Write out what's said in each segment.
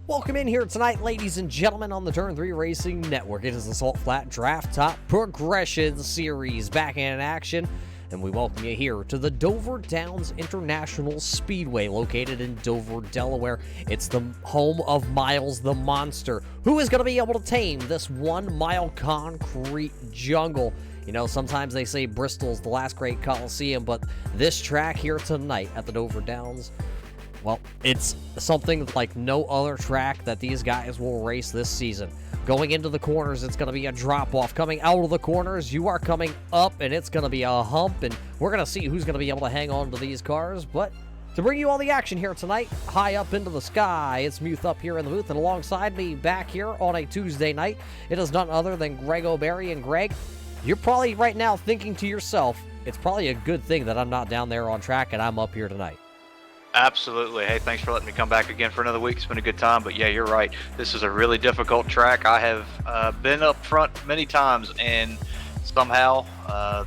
Welcome in here tonight, ladies and gentlemen, on the Turn 3 Racing Network. It is the Salt Flat Draft Top Progression Series back in action, and we welcome you here to the Dover Downs International Speedway, located in Dover, Delaware. It's the home of Miles the Monster, who is going to be able to tame this 1 mile concrete jungle. You know, sometimes they say Bristol's the last great Coliseum, but this track here tonight at the Dover Downs, well, it's something like no other track that these guys will race this season. Going into the corners, it's going to be a drop-off. Coming out of the corners, you are coming up, and it's going to be a hump, and we're going to see who's going to be able to hang on to these cars. But to bring you all the action here tonight, high up into the sky, it's Muth up here in the booth, and alongside me back here on a Tuesday night, it is none other than Greg O'Berry. And Greg, you're probably right now thinking to yourself, it's probably a good thing that I'm not down there on track and I'm up here tonight. Absolutely. Hey, thanks for letting me come back again for another week. It's been a good time, but yeah, you're right. This is a really difficult track. I have been up front many times, and somehow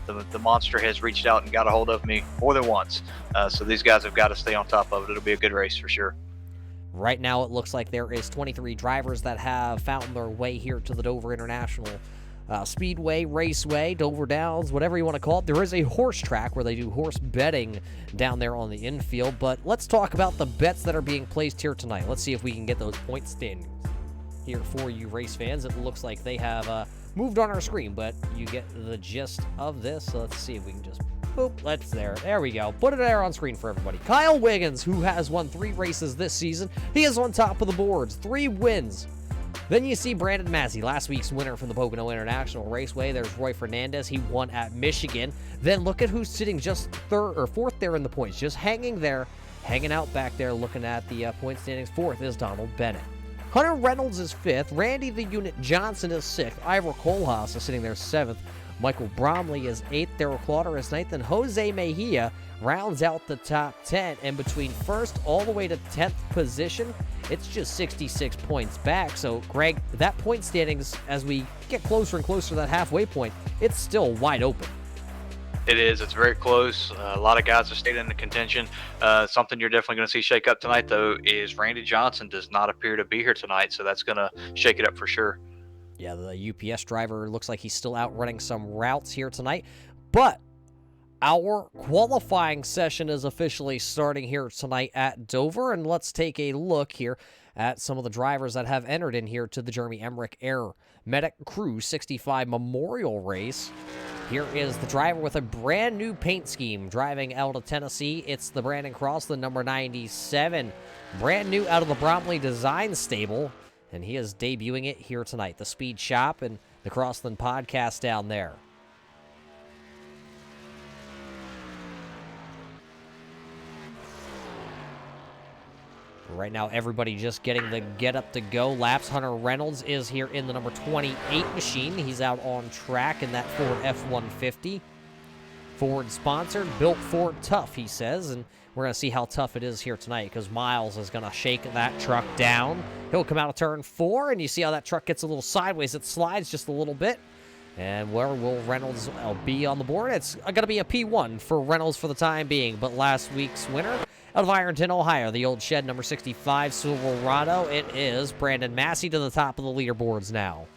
the monster has reached out and got a hold of me more than once. So these guys have got to stay on top of it. It'll be a good race for sure. Right now, it looks like there is 23 drivers that have found their way here to the Dover International Speedway, Raceway, Dover Downs, whatever you want to call it. There is a horse track where they do horse betting down there on the infield, but let's talk about the bets that are being placed here tonight. Let's see if we can get those point standings here for you race fans. It looks like they have moved on our screen, but you get the gist of this. So let's see if we can just boop, there we go. Put it there on screen for everybody. Kyle Wiggins, who has won 3 races this season, he is on top of the boards, 3 wins. Then you see Brandon Massey, last week's winner from the Pocono International Raceway. There's Roy Fernandez. He won at Michigan. Then look at who's sitting just 3rd or 4th there in the points, just hanging there, hanging out back there, looking at the point standings. 4th is Donald Bennett. Hunter Reynolds is 5th. Randy the Unit Johnson is 6th. Ivor Kohlhaas is sitting there 7th. Michael Bromley is 8th. Darrell Clauder is 9th. And Jose Mejia rounds out the top 10. And between 1st all the way to 10th position, it's just 66 points back. So, Greg, that point standings, as we get closer and closer to that halfway point, it's still wide open. It is. It's very close. A lot of guys have stayed in the contention. Something you're definitely going to see shake up tonight, though, is Randy Johnson does not appear to be here tonight, so that's going to shake it up for sure. Yeah, the UPS driver looks like he's still out running some routes here tonight. But our qualifying session is officially starting here tonight at Dover, and let's take a look here at some of the drivers that have entered in here to the Jeremy Emerich Air Medic Crew 65 Memorial Race. Here is the driver with a brand new paint scheme driving out of Tennessee. It's the Brandon Crossland, number 97, brand new out of the Bromley Design Stable, and he is debuting it here tonight. The Speed Shop and the Crossland Podcast down there. Right now, everybody just getting the get-up-to-go laps. Hunter Reynolds is here in the number 28 machine. He's out on track in that Ford F-150. Ford-sponsored, built Ford tough, he says, and we're going to see how tough it is here tonight because Miles is going to shake that truck down. He'll come out of turn 4, and you see how that truck gets a little sideways. It slides just a little bit. And where will Reynolds be on the board? It's going to be a P1 for Reynolds for the time being, but last week's winner out of Ironton, Ohio, the old shed, number 65, Silverado, it is Brandon Massey to the top of the leaderboards now.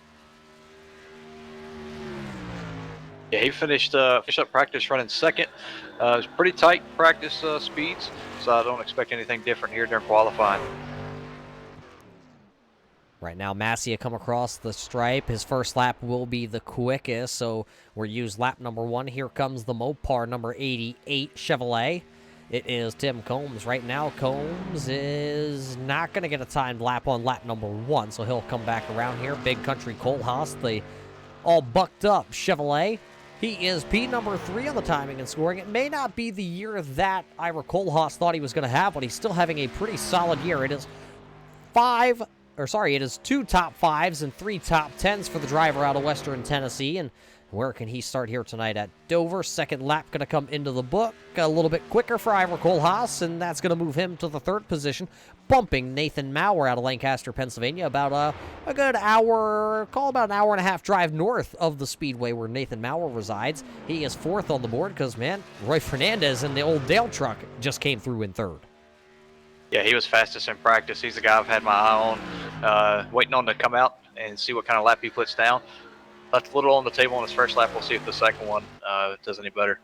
Yeah, he finished up practice running 2nd. It was pretty tight practice speeds, so I don't expect anything different here during qualifying. Right now, Massey will come across the stripe. His first lap will be the quickest, so we'll use lap number 1. Here comes the Mopar number 88 Chevrolet. It is Tim Combs. Right now, Combs is not going to get a timed lap on lap number 1, so he'll come back around here. Big Country Kohlhaas, the all bucked up Chevrolet. He is P number 3 on the timing and scoring. It may not be the year that Ira Kohlhaas thought he was going to have, but he's still having a pretty solid year. It is 2 top 5s and 3 top 10s for the driver out of Western Tennessee. And where can he start here tonight at Dover? Second lap going to come into the book. A little bit quicker for Ivor Kohlhaas, and that's going to move him to the 3rd position, bumping Nathan Maurer out of Lancaster, Pennsylvania, about a good hour, about an hour and a half drive north of the speedway where Nathan Maurer resides. He is 4th on the board because, man, Roy Fernandez and the old Dale truck just came through in 3rd. Yeah, he was fastest in practice. He's the guy I've had my eye on, waiting on to come out and see what kind of lap he puts down. Left a little on the table on his first lap. We'll see if the second one does any better.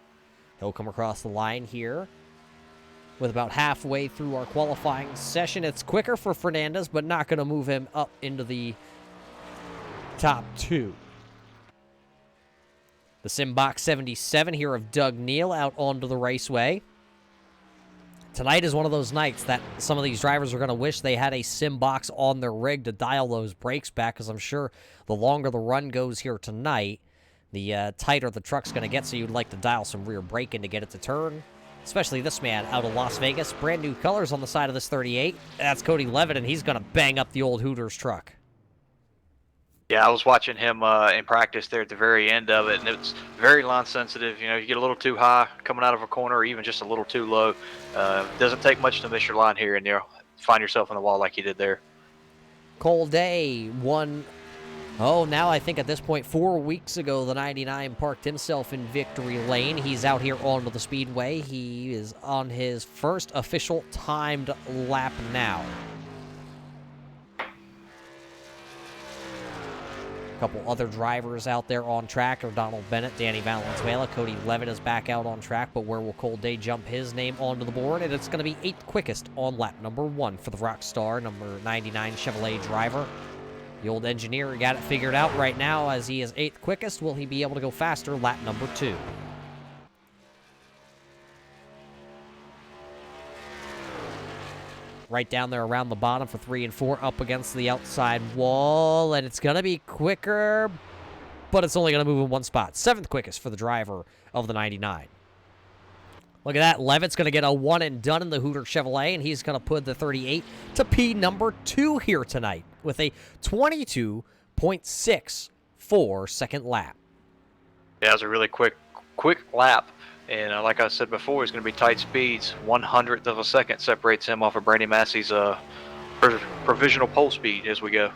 He'll come across the line here with about halfway through our qualifying session. It's quicker for Fernandez, but not going to move him up into the top 2. The Simbox 77 here of Doug Neal out onto the raceway. Tonight is one of those nights that some of these drivers are going to wish they had a Simbox on their rig to dial those brakes back, because I'm sure the longer the run goes here tonight, the tighter the truck's going to get, so you'd like to dial some rear braking to get it to turn. Especially this man out of Las Vegas. Brand new colors on the side of this 38. That's Cody Levitt, and he's going to bang up the old Hooters truck. Yeah, I was watching him in practice there at the very end of it, and it's very line sensitive. You know, you get a little too high coming out of a corner, or even just a little too low. Doesn't take much to miss your line here, and you'll find yourself in the wall like you did there. Cole Day won. Oh, now I think at this point, 4 weeks ago, the 99 parked himself in victory lane. He's out here onto the speedway. He is on his first official timed lap now. A couple other drivers out there on track are Donald Bennett, Danny Valenzuela. Cody Levitt is back out on track, but where will Cole Day jump his name onto the board? And it's going to be 8th quickest on lap number 1 for the Rockstar number 99 Chevrolet driver. The old engineer got it figured out right now as he is 8th quickest. Will he be able to go faster lap number 2? Right down there around the bottom for 3 and 4, up against the outside wall, and it's going to be quicker, but it's only going to move in one spot. 7th quickest for the driver of the 99. Look at that. Levitt's going to get a one and done in the Hooter Chevrolet, and he's going to put the 38 to P number 2 here tonight with a 22.64 second lap. Yeah, it was a really quick lap. And like I said before, it's going to be tight speeds. 1/100th of a second separates him off of Brady Massey's provisional pole speed as we go.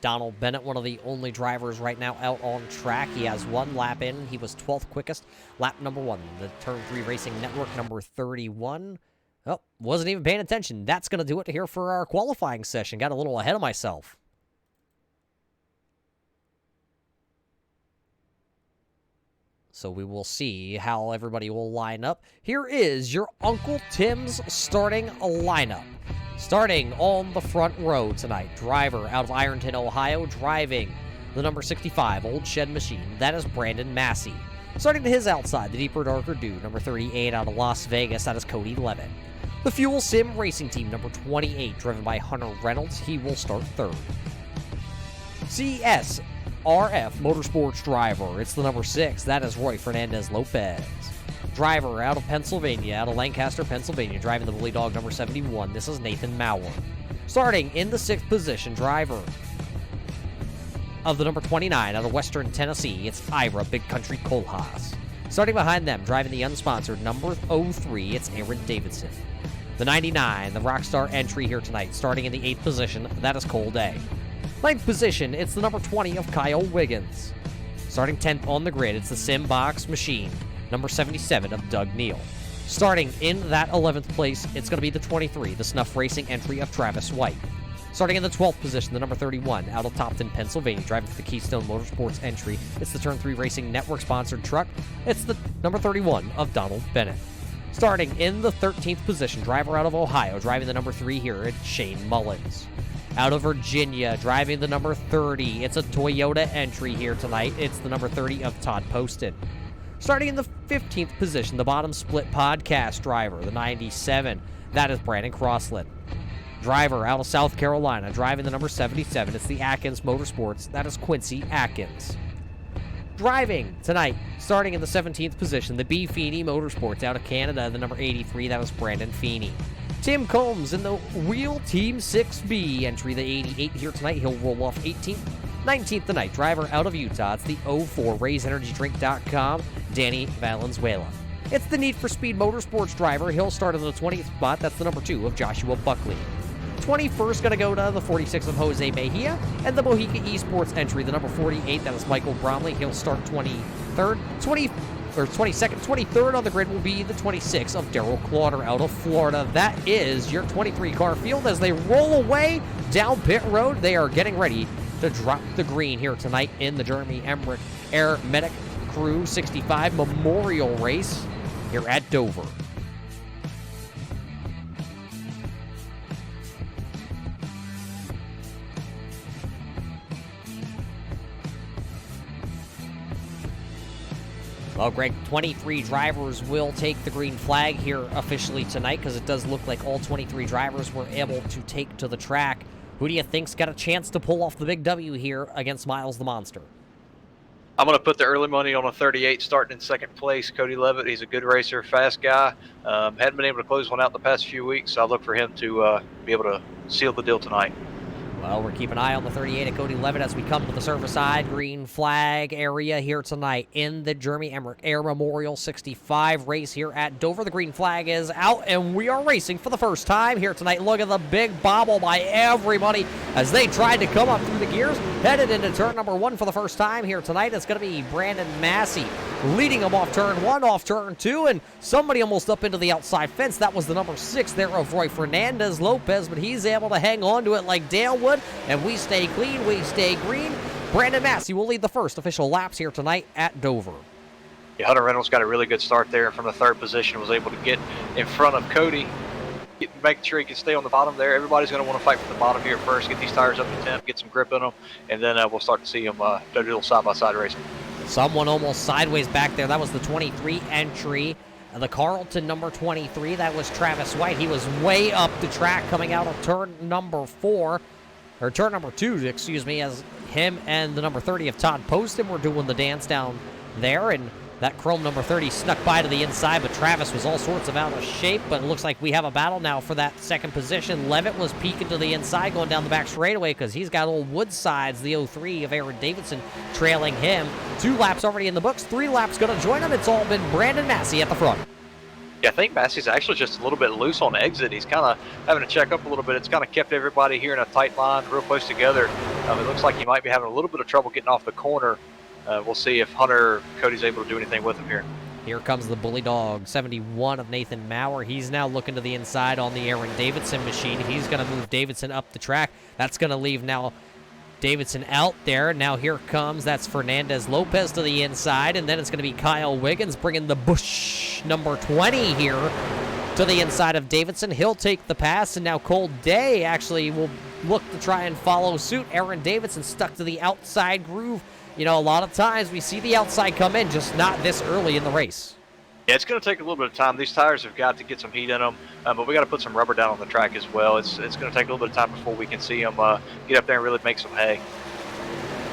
Donald Bennett, one of the only drivers right now out on track. He has 1 lap in. He was 12th quickest. Lap number 1, the Turn 3 Racing Network number 31. Oh, wasn't even paying attention. That's going to do it here for our qualifying session. Got a little ahead of myself. So we will see how everybody will line up. Here is your Uncle Tim's starting lineup. Starting on the front row tonight, driver out of Ironton, Ohio, driving the number 65 Old Shed Machine. That is Brandon Massey. Starting to his outside, the Deeper Darker Dew, number 38 out of Las Vegas. That is Cody Levitt. The Fuel Sim Racing Team, number 28, driven by Hunter Reynolds. He will start 3rd. CSRF Motorsports driver, it's the number 6. That is Roy Fernandez Lopez. Driver out of Pennsylvania, out of Lancaster, Pennsylvania, driving the Bully Dog number 71. This is Nathan Mauer. Starting in the 6th position, driver of the number 29 out of Western Tennessee, it's Ira Big Country Kohlhaas. Starting behind them, driving the unsponsored number 03, it's Aaron Davidson. The 99, the Rockstar entry here tonight, starting in the 8th position, that is Cole Day. 9th position, it's the number 20 of Kyle Wiggins. Starting 10th on the grid, it's the Simbox Machine, number 77 of Doug Neal. Starting in that 11th place, it's going to be the 23, the Snuff Racing entry of Travis White. Starting in the 12th position, the number 31, out of Topton, Pennsylvania, driving for the Keystone Motorsports entry, it's the Turn 3 Racing Network-sponsored truck. It's the number 31 of Donald Bennett. Starting in the 13th position, driver out of Ohio, driving the number 3 here, it's Shane Mullins. Out of Virginia, driving the number 30, it's a Toyota entry here tonight. It's the number 30 of Todd Poston. Starting in the 15th position, the bottom split podcast driver, the 97, that is Brandon Crossland. Driver out of South Carolina, driving the number 77, it's the Atkins Motorsports, that is Quincy Atkins. Driving tonight, starting in the 17th position, the B. Feeney Motorsports out of Canada, the number 83, that was Brandon Feeney. Tim Combs in the Wheel Team 6B entry, the 88 here tonight. He'll roll off 18th. 19th tonight, driver out of Utah. It's the 04 RaiseEnergyDrink.com, Danny Valenzuela. It's the Need for Speed Motorsports driver. He'll start in the 20th spot. That's the number 2 of Joshua Buckley. 21st going to go to the 46 of Jose Mejia. And the Mojica Esports entry, the number 48, that is Michael Bromley. He'll start 23rd. 22nd. 23rd on the grid will be the 26 of Darrell Clauter out of Florida. That is your 23-car field as they roll away down pit road. They are getting ready to drop the green here tonight in the Jeremy Emerich Air Medic Crew 65 Memorial Race here at Dover. Well, Greg, 23 drivers will take the green flag here officially tonight because it does look like all 23 drivers were able to take to the track. Who do you think's got a chance to pull off the big W here against Miles the Monster? I'm going to put the early money on a 38 starting in second place. Cody Levitt, he's a good racer, fast guy. Hadn't been able to close one out the past few weeks, so I look for him to be able to seal the deal tonight. Well, we're keeping an eye on the 38 at Cody Levitt as we come to the service side green flag area here tonight in the Jeremy Emerich Air Memorial 65 race here at Dover. The green flag is out, and we are racing for the first time here tonight. Look at the big bobble by everybody as they tried to come up through the gears. Headed into turn number 1 for the first time here tonight. It's going to be Brandon Massey leading them off turn 1, off turn 2, and somebody almost up into the outside fence. That was the number 6 there of Roy Fernandez Lopez, but he's able to hang on to it like Dale would. And we stay clean, we stay green. Brandon Massey will lead the first official laps here tonight at Dover. Yeah, Hunter Reynolds got a really good start there, and from the 3rd position was able to get in front of Cody, making sure he can stay on the bottom there. Everybody's going to want to fight from the bottom here first, get these tires up to temp, get some grip in them, and then we'll start to see them do a little side-by-side racing. Someone almost sideways back there. That was the 23 entry. The Carlton number 23, that was Travis White. He was way up the track coming out of turn number 4. Or turn number 2, excuse me, as him and the number 30 of Todd Poston were doing the dance down there, and that chrome number 30 snuck by to the inside, but Travis was all sorts of out of shape, but it looks like we have a battle now for that second position. Levitt was peeking to the inside, going down the back straightaway, because he's got old Woodsides, the 03 of Aaron Davidson, trailing him. 2 laps already in the books, 3 laps going to join him. It's all been Brandon Massey at the front. Yeah, I think Massey's actually just a little bit loose on exit. He's kind of having to check up a little bit. It's kind of kept everybody here in a tight line, real close together. It looks like he might be having a little bit of trouble getting off the corner. We'll see if Cody's able to do anything with him here. Here comes the Bully Dog, 71 of Nathan Maurer. He's now looking to the inside on the Aaron Davidson machine. He's going to move Davidson up the track. That's going to leave now Davidson out there. Now here comes, that's Fernandez Lopez to the inside, and then it's going to be Kyle Wiggins bringing the Busch number 20 here to the inside of Davidson. He'll take the pass, and now Cole Day actually will look to try and follow suit. Aaron Davidson stuck to the outside groove. You know, a lot of times we see the outside come in, just not this early in the race. Yeah, it's going to take a little bit of time. These tires have got to get some heat in them, but we got to put some rubber down on the track as well. It's going to take a little bit of time before we can see them get up there and really make some hay.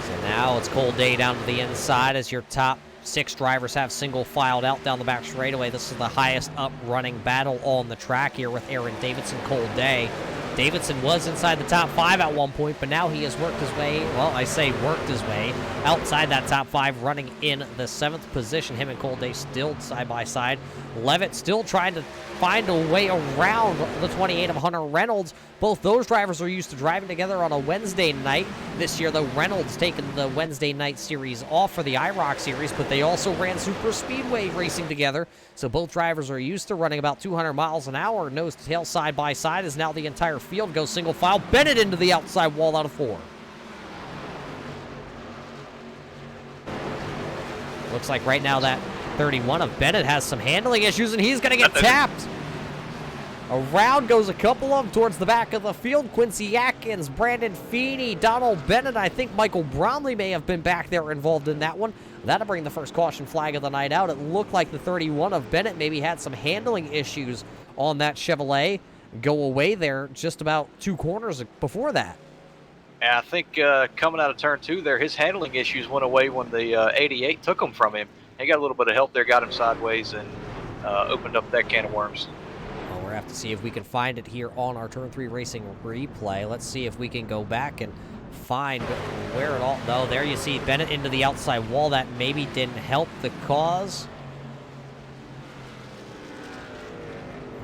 So now it's Cole Day down to the inside as your top 6 drivers have single filed out down the back straightaway. This is the highest up running battle on the track here with Aaron Davidson, Cole Day. Davidson was inside the top 5 at one point, but now he has worked his way, well, I say worked his way, outside that top 5, running in the 7th position. Him and Cole Day still side by side. Levitt still trying to find a way around the 28 of Hunter Reynolds. Both those drivers are used to driving together on a Wednesday night. This year, though, Reynolds taking the Wednesday night series off for the IROC series, but they also ran super speedway racing together. So both drivers are used to running about 200 miles an hour, nose to tail, side by side, as now the entire field goes single file. Bennett into the outside wall out of 4. Looks like right now that 31 of Bennett has some handling issues, and he's going to get tapped. Around goes a couple of them towards the back of the field. Quincy Atkins, Brandon Feeney, Donald Bennett. I think Michael Brownlee may have been back there involved in that one. That'll bring the first caution flag of the night out. It looked like the 31 of Bennett maybe had some handling issues on that Chevrolet. Go away there just about 2 corners before that. And I think coming out of turn 2 there, his handling issues went away when the 88 took them from him. He got a little bit of help there, got him sideways, and opened up that can of worms. Well, we'll have to see if we can find it here on our Turn 3 Racing replay. Let's see if we can go back and find where it all... No, there you see Bennett into the outside wall. That maybe didn't help the cause.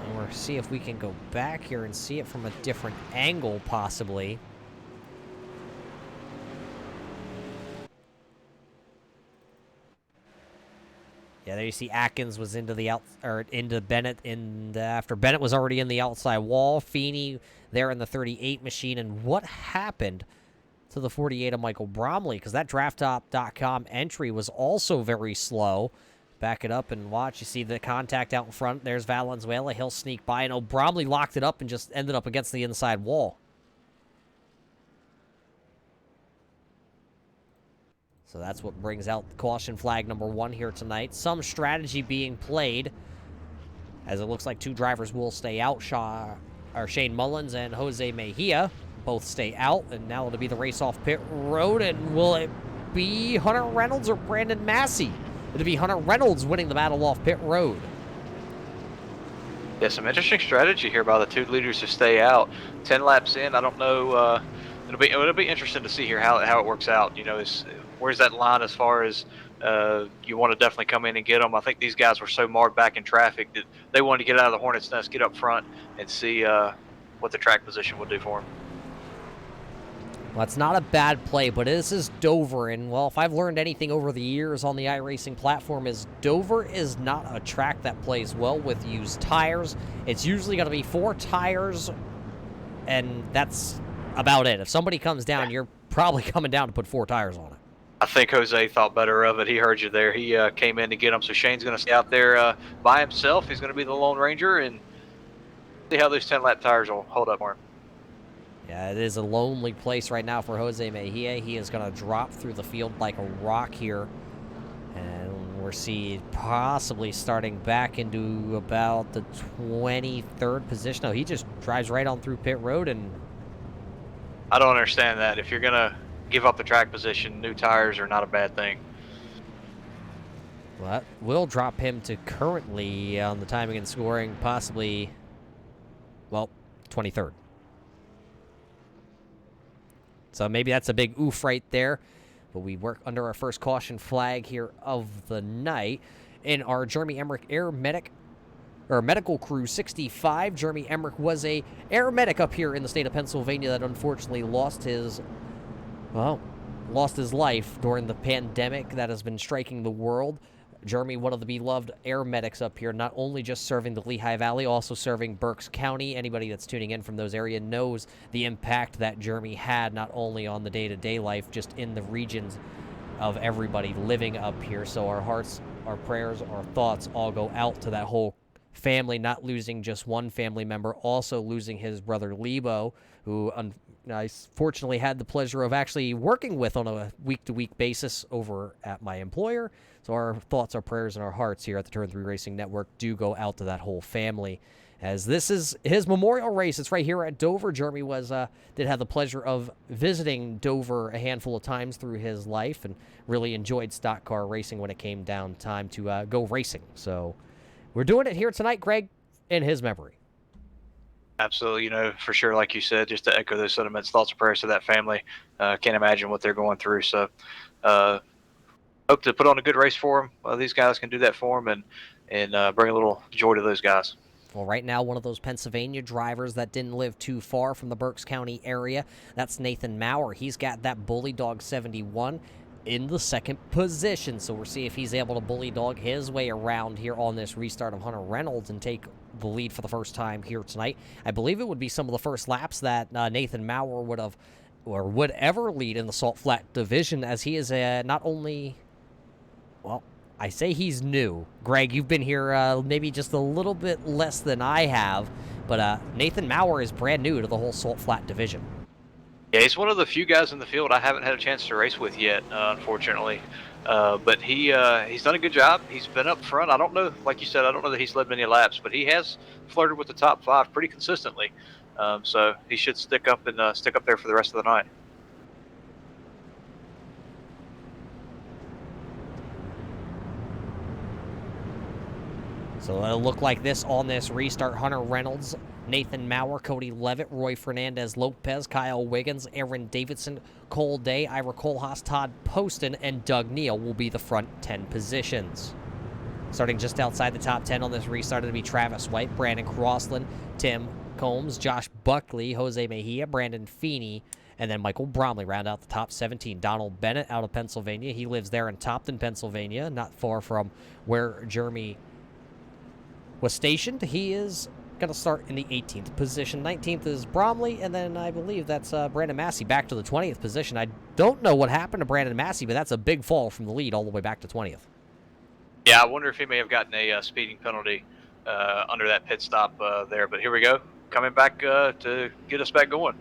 And we'll see if we can go back here and see it from a different angle, possibly. Yeah, there you see Atkins was into the into Bennett, and after Bennett was already in the outside wall, Feeney there in the 38 machine. And what happened to the 48 of Michael Bromley? Because that drafttop.com entry was also very slow. Back it up and watch. You see the contact out in front. There's Valenzuela. He'll sneak by, and Bromley locked it up and just ended up against the inside wall. So that's what brings out caution flag number 1 here tonight. Some strategy being played, as it looks like 2 drivers will stay out. Shane Mullins and Jose Mejia both stay out, and now it'll be the race off pit road. And will it be Hunter Reynolds or Brandon Massey? It'll be Hunter Reynolds winning the battle off pit road. Yeah, some interesting strategy here by the 2 leaders to stay out. 10 laps in, I don't know. It'll be interesting to see here how it works out. You know, where's that line as far as you want to definitely come in and get them? I think these guys were so marred back in traffic that they wanted to get out of the hornet's nest, get up front, and see what the track position would do for them. Well, it's not a bad play, but this is Dover, and, well, if I've learned anything over the years on the iRacing platform is Dover is not a track that plays well with used tires. It's usually going to be 4 tires, and that's about it. If somebody comes down, you're probably coming down to put 4 tires on it. I think Jose thought better of it. He heard you there. He came in to get him, so Shane's going to stay out there by himself. He's going to be the Lone Ranger, and see how those 10-lap tires will hold up for him. Yeah, it is a lonely place right now for Jose Mejia. He is going to drop through the field like a rock here. And we're seeing possibly starting back into about the 23rd position. No, he just drives right on through pit road. And I don't understand that. If you're going to give up the track position, new tires are not a bad thing. Well, that will drop him to currently on the timing and scoring, possibly, well, 23rd. So maybe that's a big oof right there. But we work under our first caution flag here of the night. In our Jeremy Emerich Medical Crew 65, Jeremy Emerich was a air medic up here in the state of Pennsylvania that unfortunately lost his life during the pandemic that has been striking the world. Jeremy, one of the beloved air medics up here, not only just serving the Lehigh Valley, also serving Berks County. Anybody that's tuning in from those areas knows the impact that Jeremy had not only on the day-to-day life, just in the regions of everybody living up here. So our hearts, our prayers, our thoughts all go out to that whole family, not losing just one family member, also losing his brother Lebo, who I fortunately had the pleasure of actually working with on a week-to-week basis over at my employer. So our thoughts, our prayers, and our hearts here at the Turn 3 Racing Network do go out to that whole family, as this is his memorial race. It's right here at Dover. Jeremy did have the pleasure of visiting Dover a handful of times through his life and really enjoyed stock car racing when it came down time to go racing. So we're doing it here tonight, Greg, in his memory. Absolutely, for sure, like you said, just to echo those sentiments, thoughts and prayers to that family. Can't imagine what they're going through. So hope to put on a good race for them. These guys can do that for them and bring a little joy to those guys. Well, right now, one of those Pennsylvania drivers that didn't live too far from the Berks County area, that's Nathan Maurer. He's got that Bully Dog 71 in the 2nd position. So we'll see if he's able to bully dog his way around here on this restart of Hunter Reynolds and take the lead for the first time here tonight. I believe it would be some of the first laps that Nathan Maurer would ever lead in the Salt Flat division, as he is not only, well, I say he's new. Greg, you've been here maybe just a little bit less than I have, but Nathan Maurer is brand new to the whole Salt Flat division. Yeah, he's one of the few guys in the field I haven't had a chance to race with yet, unfortunately. But he's done a good job. He's been up front. I don't know, like you said, I don't know that he's led many laps, but he has flirted with the top 5 pretty consistently. So he should stick up there for the rest of the night. So it'll look like this on this restart. Hunter Reynolds, Nathan Maurer, Cody Levitt, Roy Fernandez Lopez, Kyle Wiggins, Aaron Davidson, Cole Day, Ira Kohlhaas, Todd Poston, and Doug Neal will be the front 10 positions. Starting just outside the top 10 on this restart, it'll be Travis White, Brandon Crossland, Tim Combs, Josh Buckley, Jose Mejia, Brandon Feeney, And then Michael Bromley round out the top 17. Donald Bennett out of Pennsylvania. He lives there in Topton, Pennsylvania, not far from where Jeremy was stationed. He is going to start in the 18th position. 19th is Bromley, and then I believe that's Brandon Massey back to the 20th position. I don't know what happened to Brandon Massey, but that's a big fall from the lead all the way back to 20th. Yeah, I wonder if he may have gotten a speeding penalty under that pit stop there. But here we go, coming back to get us back going.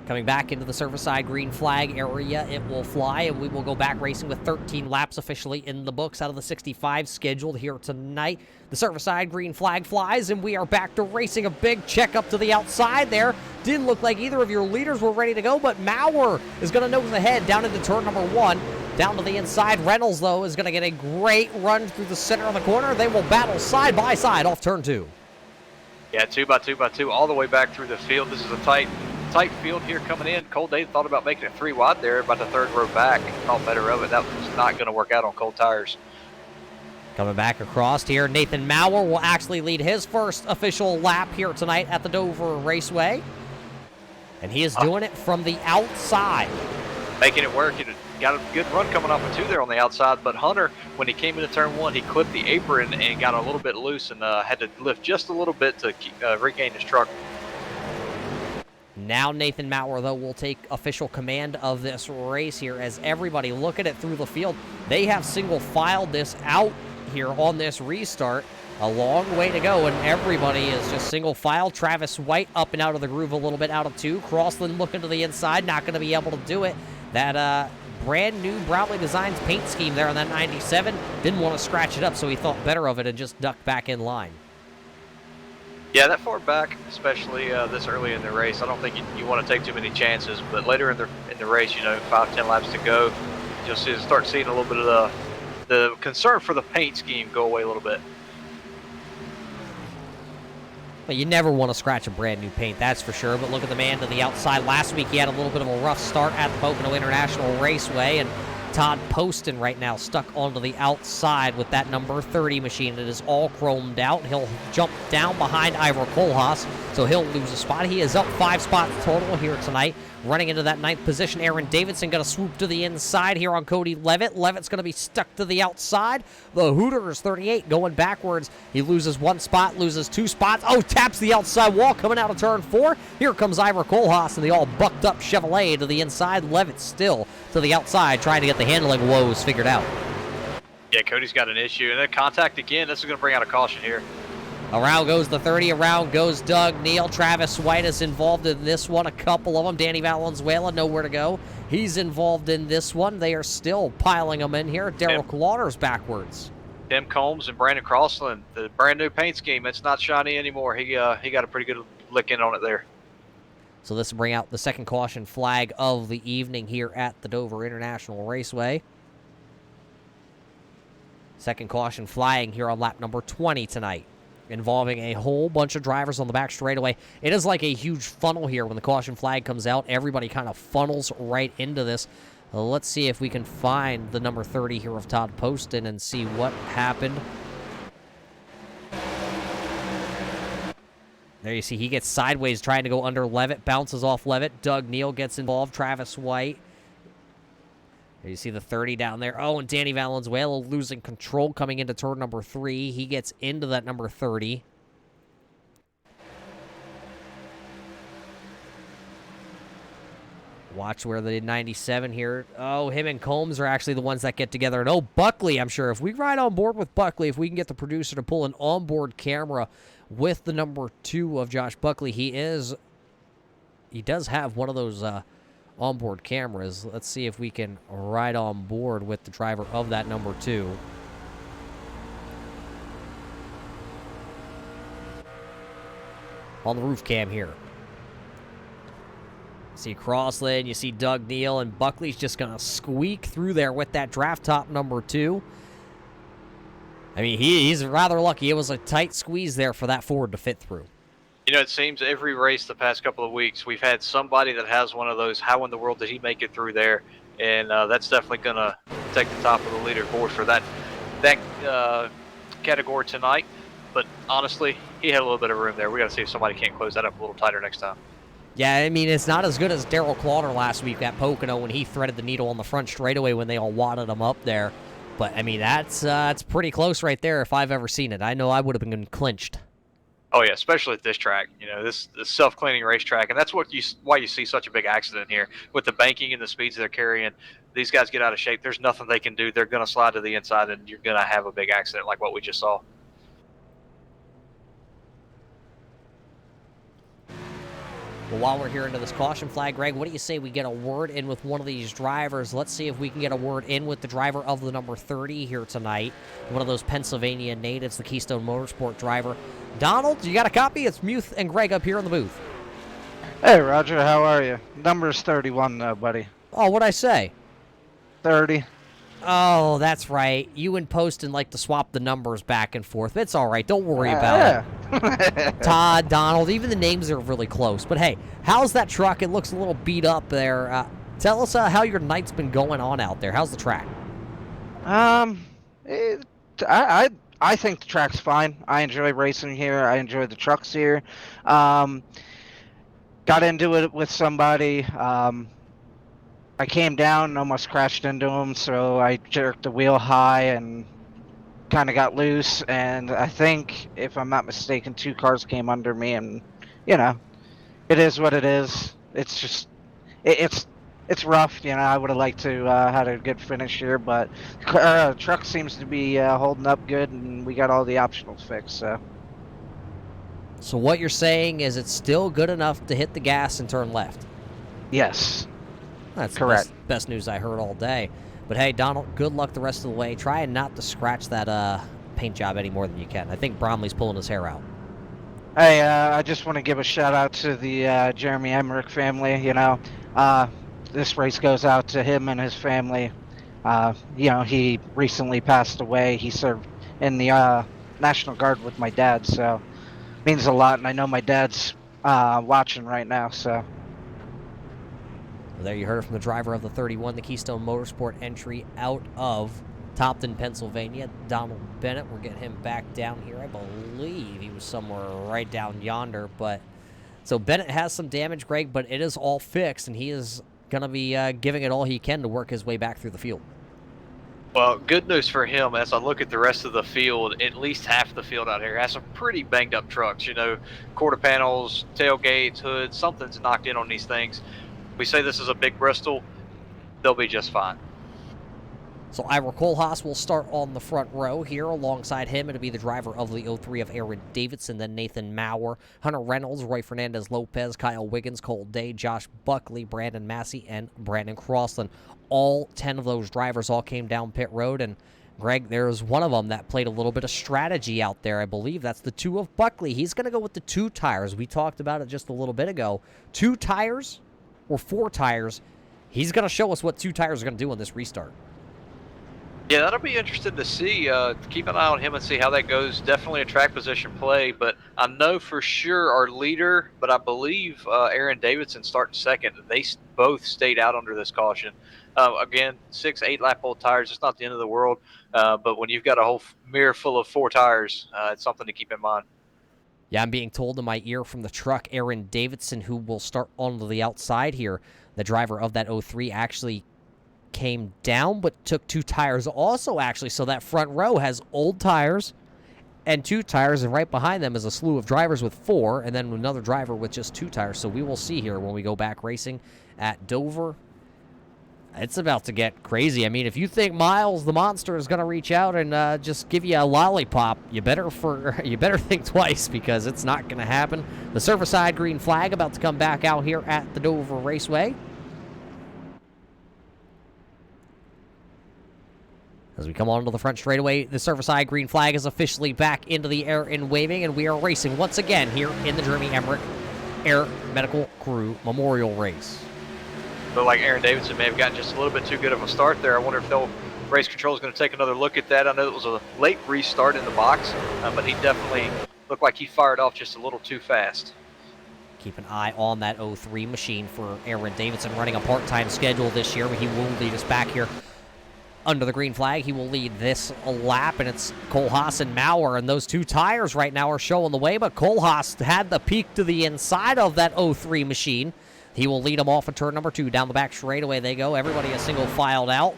Coming back into the service side green flag area, it will fly, and we will go back racing with 13 laps officially in the books out of the 65 scheduled here tonight. The service side green flag flies, and we are back to racing. A big check up to the outside there. Didn't look like either of your leaders were ready to go, but Maurer is going to nose ahead down into turn number 1. Down to the inside. Reynolds, though, is going to get a great run through the center of the corner. They will battle side by side off turn 2. Yeah, 2 by 2 by 2 all the way back through the field. This is a tight field here coming in. Cole Dave thought about making it 3 wide there, about the 3rd row back. Thought better of it. That was not going to work out on cold tires. Coming back across here, Nathan Maurer will actually lead his first official lap here tonight at the Dover Raceway. And he is doing it from the outside. Making it work. He got a good run coming off of 2 there on the outside, but Hunter, when he came into turn 1, he clipped the apron and got a little bit loose and had to lift just a little bit to regain his truck. Now Nathan Maurer, though, will take official command of this race here as everybody look at it through the field. They have single-filed this out here on this restart. A long way to go, and everybody is just single-file. Travis White up and out of the groove a little bit out of 2. Crossland looking to the inside, not going to be able to do it. That brand new Bromley Designs paint scheme there on that 97. Didn't want to scratch it up, so he thought better of it and just ducked back in line. Yeah, that far back, especially this early in the race, I don't think you want to take too many chances. But later in the race, 5-10 laps to go, you'll start seeing a little bit of the concern for the paint scheme go away a little bit. Well, you never want to scratch a brand new paint, that's for sure. But look at the man to the outside. Last week he had a little bit of a rough start at the Pocono International Raceway, and Todd Poston right now stuck onto the outside with that number 30 machine. It is all chromed out. He'll jump down behind Ivor Kohlhaas, so he'll lose a spot. He is up 5 spots total here tonight. Running into that 9th position, Aaron Davidson going to swoop to the inside here on Cody Levitt. Levitt's going to be stuck to the outside. The Hooters 38 going backwards. He loses 1 spot, loses 2 spots. Oh, taps the outside wall coming out of turn 4. Here comes Ivor Kohlhaas and the all bucked up Chevrolet to the inside. Levitt still to the outside trying to get the handling woes figured out. Yeah, Cody's got an issue. And then contact again. This is going to bring out a caution here. Around goes the 30, around goes Doug Neal. Travis White is involved in this one, a couple of them. Danny Valenzuela, nowhere to go. He's involved in this one. They are still piling them in here. Daryl Lauder's backwards. Tim Combs and Brandon Crossland, the brand new paint scheme. It's not shiny anymore. He got a pretty good lick in on it there. So this will bring out the second caution flag of the evening here at the Dover International Raceway. Second caution flying here on lap number 20 tonight, involving a whole bunch of drivers on the back straightaway. It is like a huge funnel here when the caution flag comes out. Everybody kind of funnels right into this. Let's see if we can find the number 30 here of Todd Poston and see what happened. There you see he gets sideways trying to go under Levitt, bounces off Levitt. Doug Neal gets involved, Travis White. There you see the 30 down there. Oh, and Danny Valenzuela losing control coming into turn number 3. He gets into that number 30. Watch where the 97 here. Oh, him and Combs are actually the ones that get together. And oh, Buckley, I'm sure. If we ride on board with Buckley, if we can get the producer to pull an onboard camera with the number 2 of Josh Buckley, he does have one of those onboard cameras. Let's see if we can ride on board with the driver of that number 2. On the roof cam here. See Crossland, you see Doug Neal, and Buckley's just going to squeak through there with that draft top number 2. I mean, he's rather lucky. It was a tight squeeze there for that Ford to fit through. It seems every race the past couple of weeks, we've had somebody that has one of those, how in the world did he make it through there? And that's definitely going to take the top of the leaderboard for that category tonight. But honestly, he had a little bit of room there. We got to see if somebody can't close that up a little tighter next time. Yeah, I mean, it's not as good as Darrell Clauter last week at Pocono when he threaded the needle on the front straightaway when they all wadded him up there. But, I mean, that's pretty close right there if I've ever seen it. I know I would have been clinched. Oh yeah, especially at this track. You know, this self-cleaning racetrack, and that's why you see such a big accident here with the banking and the speeds they're carrying. These guys get out of shape. There's nothing they can do. They're going to slide to the inside, and you're going to have a big accident like what we just saw. Well, while we're here into this caution flag, Greg, what do you say we get a word in with one of these drivers? Let's see if we can get a word in with the driver of the number 30 here tonight. One of those Pennsylvania natives, the Keystone Motorsport driver. Donald, you got a copy? It's Muth and Greg up here in the booth. Hey, Roger, how are you? Number's 31, buddy. Oh, what'd I say? 30. Oh, that's right. You and Poston like to swap the numbers back and forth. It's all right. Don't worry about it. Todd, Donald, even the names are really close. But hey, how's that truck? It looks a little beat up there. Tell us how your night's been going on out there. How's the track? I think the track's fine. I enjoy racing here. I enjoy the trucks here. Got into it with somebody. I came down and almost crashed into him, so I jerked the wheel high and kind of got loose. And I think, if I'm not mistaken, 2 cars came under me. And you know, it is what it is. It's just, it's rough. You know, I would have liked to had a good finish here, but truck seems to be holding up good, and we got all the optionals fixed. So what you're saying is it's still good enough to hit the gas and turn left? Yes. That's correct. The best news I heard all day. But hey, Donald, good luck the rest of the way. Try not to scratch that paint job any more than you can. I think Bromley's pulling his hair out. Hey, I just want to give a shout out to the Jeremy Emerich family. You know, this race goes out to him and his family. You know, he recently passed away. He served in the National Guard with my dad, so it means a lot. And I know my dad's watching right now, so. Well, there you heard it from the driver of the 31, the Keystone Motorsport entry out of Topton, Pennsylvania, Donald Bennett. We're getting him back down here. I believe he was somewhere right down yonder. But so Bennett has some damage, Greg, but it is all fixed, and he is going to be giving it all he can to work his way back through the field. Well, good news for him. As I look at the rest of the field, at least half the field out here has some pretty banged up trucks. You know, quarter panels, tailgates, hoods, something's knocked in on these things. We say this is a big Bristol, they'll be just fine. So Ira Kohlhaas will start on the front row here. Alongside him, it'll be the driver of the 03 of Aaron Davidson, then Nathan Maurer, Hunter Reynolds, Roy Fernandez-Lopez, Kyle Wiggins, Cole Day, Josh Buckley, Brandon Massey, and Brandon Crossland. All 10 of those drivers all came down pit road, and Greg, there's one of them that played a little bit of strategy out there. I believe that's the 2 of Buckley. He's going to go with the 2 tires. We talked about it just a little bit ago. 2 tires or 4 tires. He's going to show us what 2 tires are going to do on this restart. Yeah, that'll be interesting to see. Keep an eye on him and see how that goes. Definitely a track position play, but I know for sure our leader, but I believe Aaron Davidson starting second. They both stayed out under this caution. Again, 6, 8 lap old tires, it's not the end of the world, but when you've got a whole mirror full of 4 tires, it's something to keep in mind. Yeah, I'm being told in my ear from the truck, Aaron Davidson, who will start on the outside here, the driver of that 03, actually came down but took 2 tires also, actually. So that front row has old tires and 2 tires, and right behind them is a slew of drivers with 4, and then another driver with just 2 tires. So we will see here when we go back racing at Dover. It's about to get crazy. I mean, if you think Miles the Monster is going to reach out and just give you a lollipop, you better think twice, because it's not going to happen. The Surfside green flag about to come back out here at the Dover Raceway. As we come onto the front straightaway, the Surfside green flag is officially back into the air and waving, and we are racing once again here in the Jeremy Emerich Air Medical Crew Memorial Race. But like Aaron Davidson may have gotten just a little bit too good of a start there. I wonder if race control is going to take another look at that. I know it was a late restart in the box, but he definitely looked like he fired off just a little too fast. Keep an eye on that 03 machine for Aaron Davidson, running a part-time schedule this year, but he will lead us back here. under the green flag. He will lead this lap, and it's Kohlhaas and Maurer, and those 2 tires right now are showing the way, but Kohlhaas had the peak to the inside of that 03 machine. He will lead them off of turn number 2. Down the back straightaway they go. Everybody is single filed out.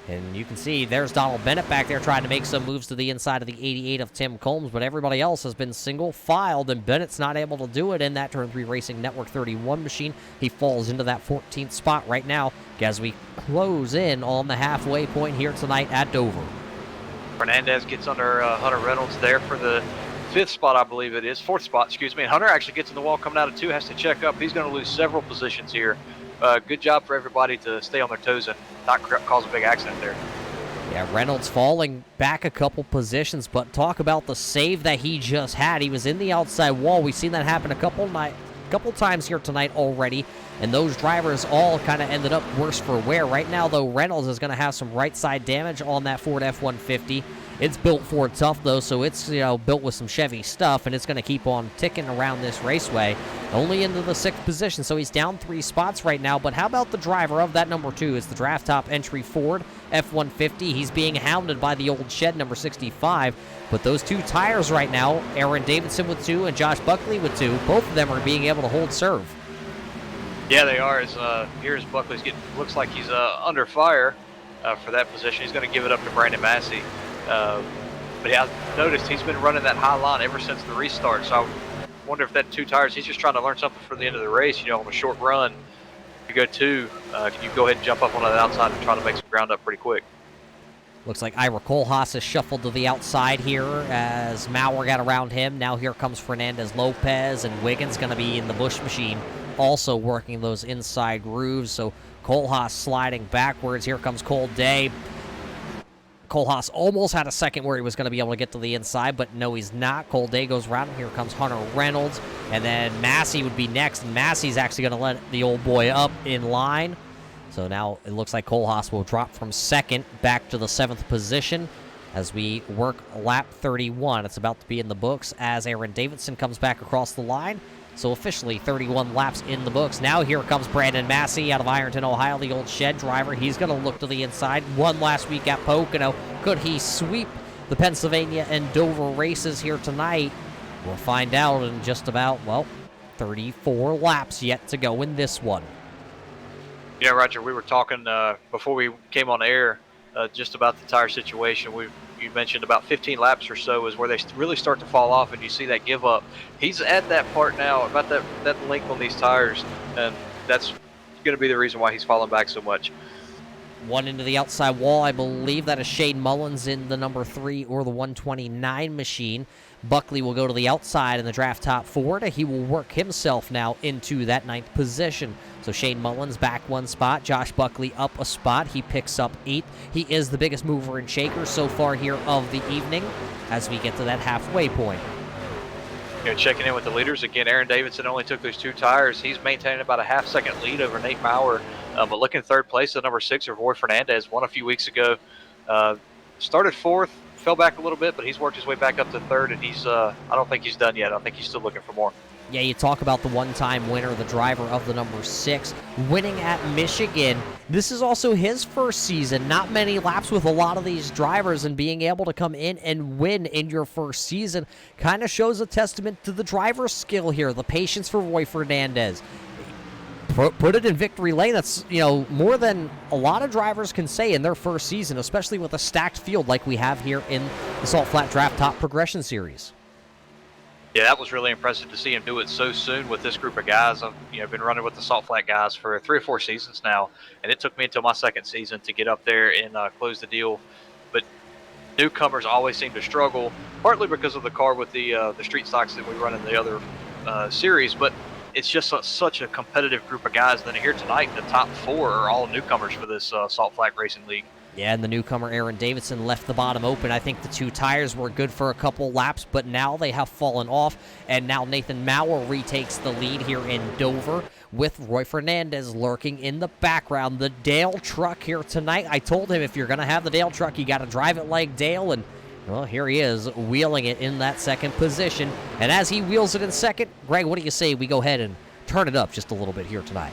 And you can see there's Donald Bennett back there trying to make some moves to the inside of the 88 of Tim Combs, but everybody else has been single-filed, and Bennett's not able to do it in that Turn 3 Racing Network 31 machine. He falls into that 14th spot right now as we close in on the halfway point here tonight at Dover. Fernandez gets under Hunter Reynolds there for the 5th spot, I believe it is. 4th spot, excuse me. And Hunter actually gets in the wall coming out of 2, has to check up. He's going to lose several positions here. Good job for everybody to stay on their toes and not cause a big accident there. Yeah, Reynolds falling back a couple positions, but talk about the save that he just had. He was in the outside wall. We've seen that happen a couple times here tonight already, and those drivers all kind of ended up worse for wear. Right now, though, Reynolds is going to have some right side damage on that Ford F-150. It's built Ford tough, though, so it's built with some Chevy stuff, and it's going to keep on ticking around this raceway. Only into the 6th position, so he's down 3 spots right now. But how about the driver of that number 2? It's the draft top entry Ford F-150. He's being hounded by the old shed number 65. But those 2 tires right now, Aaron Davidson with 2 and Josh Buckley with 2, both of them are being able to hold serve. Yeah, they are. Here's Buckley's looks like he's under fire for that position. He's going to give it up to Brandon Massey. But yeah, I've noticed he's been running that high line ever since the restart. So I wonder if that 2 tires, he's just trying to learn something for the end of the race. On a short run, you go 2, can you go ahead and jump up on that outside and try to make some ground up pretty quick? Looks like Ira Kohlhaas is shuffled to the outside here as Maurer got around him. Now here comes Fernandez Lopez, and Wiggins going to be in the Busch machine, also working those inside grooves. So Kohlhaas sliding backwards. Here comes Cole Day. Kohlhaas almost had a second where he was going to be able to get to the inside, but no, he's not. Cole Day goes around, and here comes Hunter Reynolds, and then Massey would be next, and Massey's actually going to let the old boy up in line. So now it looks like Kohlhaas will drop from 2nd back to the 7th position as we work lap 31. It's about to be in the books as Aaron Davidson comes back across the line. So officially 31 laps in the books. Now here comes Brandon Massey out of Ironton, Ohio, the old shed driver. He's going to look to the inside. Won last week at Pocono. Could he sweep the Pennsylvania and Dover races here tonight? We'll find out in just about, 34 laps yet to go in this one. Yeah, Roger, we were talking before we came on air just about the tire situation. You mentioned about 15 laps or so is where they really start to fall off, and you see that give up. He's at that part now, about that length on these tires, and that's going to be the reason why he's falling back so much. One into the outside wall. I believe that is Shane Mullins in the number 3 or the 129 machine. Buckley will go to the outside in the draft top Ford. He will work himself now into that 9th position. So Shane Mullins back 1 spot. Josh Buckley up a spot. He picks up 8th. He is the biggest mover and shaker so far here of the evening as we get to that halfway point. Checking in with the leaders. Again, Aaron Davidson only took those 2 tires. He's maintaining about a half-second lead over Nate Maurer. But looking 3rd place at number 6 are Roy Fernandez, won a few weeks ago. Started 4th, fell back a little bit, but he's worked his way back up to 3rd, and I don't think he's done yet. I think he's still looking for more. Yeah, you talk about the one-time winner, the driver of the number 6, winning at Michigan. This is also his first season. Not many laps with a lot of these drivers, and being able to come in and win in your first season kind of shows a testament to the driver's skill here, the patience for Roy Fernandez. Put it in victory lane. That's, more than a lot of drivers can say in their first season, especially with a stacked field like we have here in the Salt Flat Draft Top Progression Series. Yeah, that was really impressive to see him do it so soon with this group of guys. I've been running with the Salt Flat guys for 3 or 4 seasons now, and it took me until my 2nd season to get up there and close the deal. But newcomers always seem to struggle, partly because of the car with the street stocks that we run in the other series, but it's just such a competitive group of guys. Then here tonight, the top 4 are all newcomers for this Salt Flat Racing League. Yeah, and the newcomer Aaron Davidson left the bottom open. I think the 2 tires were good for a couple laps, but now they have fallen off, and now Nathan Maurer retakes the lead here in Dover with Roy Fernandez lurking in the background. The Dale truck here tonight. I told him if you're going to have the Dale truck, you got to drive it like Dale, and well, here he is, wheeling it in that 2nd position. And as he wheels it in 2nd, Greg, what do you say we go ahead and turn it up just a little bit here tonight?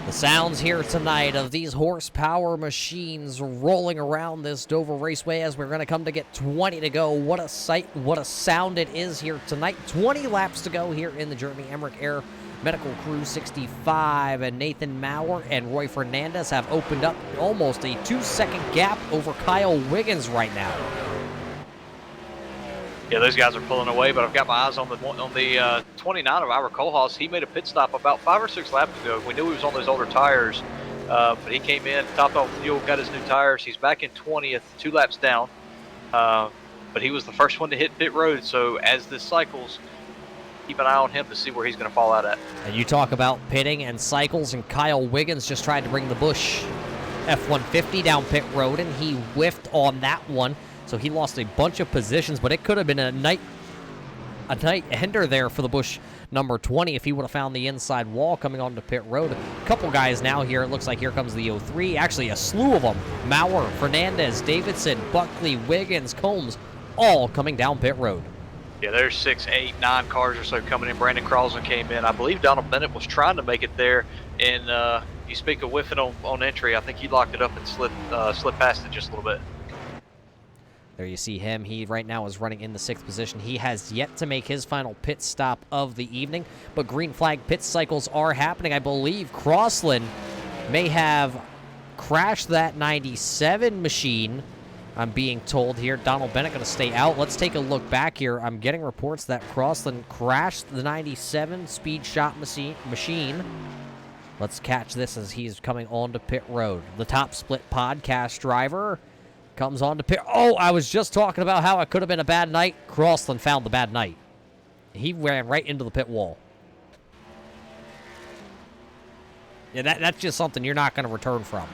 The sounds here tonight of these horsepower machines rolling around this Dover Raceway as we're going to come to get 20 to go. What a sight, what a sound it is here tonight. 20 laps to go here in the Jeremy Emerich Air Medical Crew 65. And Nathan Maurer and Roy Fernandez have opened up almost a 2-second gap over Kyle Wiggins right now. Yeah, those guys are pulling away, but I've got my eyes on the 29 of Ira Kohlhaas. He made a pit stop about 5 or 6 laps ago. We knew he was on those older tires, but he came in, topped off fuel, got his new tires. He's back in 20th, 2 laps down, but he was the first one to hit pit road. So as this cycles, keep an eye on him to see where he's going to fall out at. And you talk about pitting and cycles, and Kyle Wiggins just tried to bring the Busch F-150 down pit road, and he whiffed on that one. So he lost a bunch of positions, but it could have been a night ender there for the Busch number 20 if he would have found the inside wall coming onto pit road. A couple guys now here. It looks like here comes the 03. Actually, a slew of them. Maurer, Fernandez, Davidson, Buckley, Wiggins, Combs, all coming down pit road. Yeah, there's 6, 8, 9 cars or so coming in. Brandon Carlson came in. I believe Donald Bennett was trying to make it there, and you speak of whiffing on entry. I think he locked it up and slipped past it just a little bit. There you see him. He right now is running in the 6th position. He has yet to make his final pit stop of the evening, but green flag pit cycles are happening. I believe Crossland may have crashed that 97 machine, I'm being told here. Donald Bennett going to stay out. Let's take a look back here. I'm getting reports that Crossland crashed the 97 speed shot machine. Let's catch this as he's coming onto pit road. The Top Split podcast driver comes on to pit. Oh, I was just talking about how it could have been a bad night. Crossland found the bad night. He ran right into the pit wall. Yeah, that's just something you're not going to return from.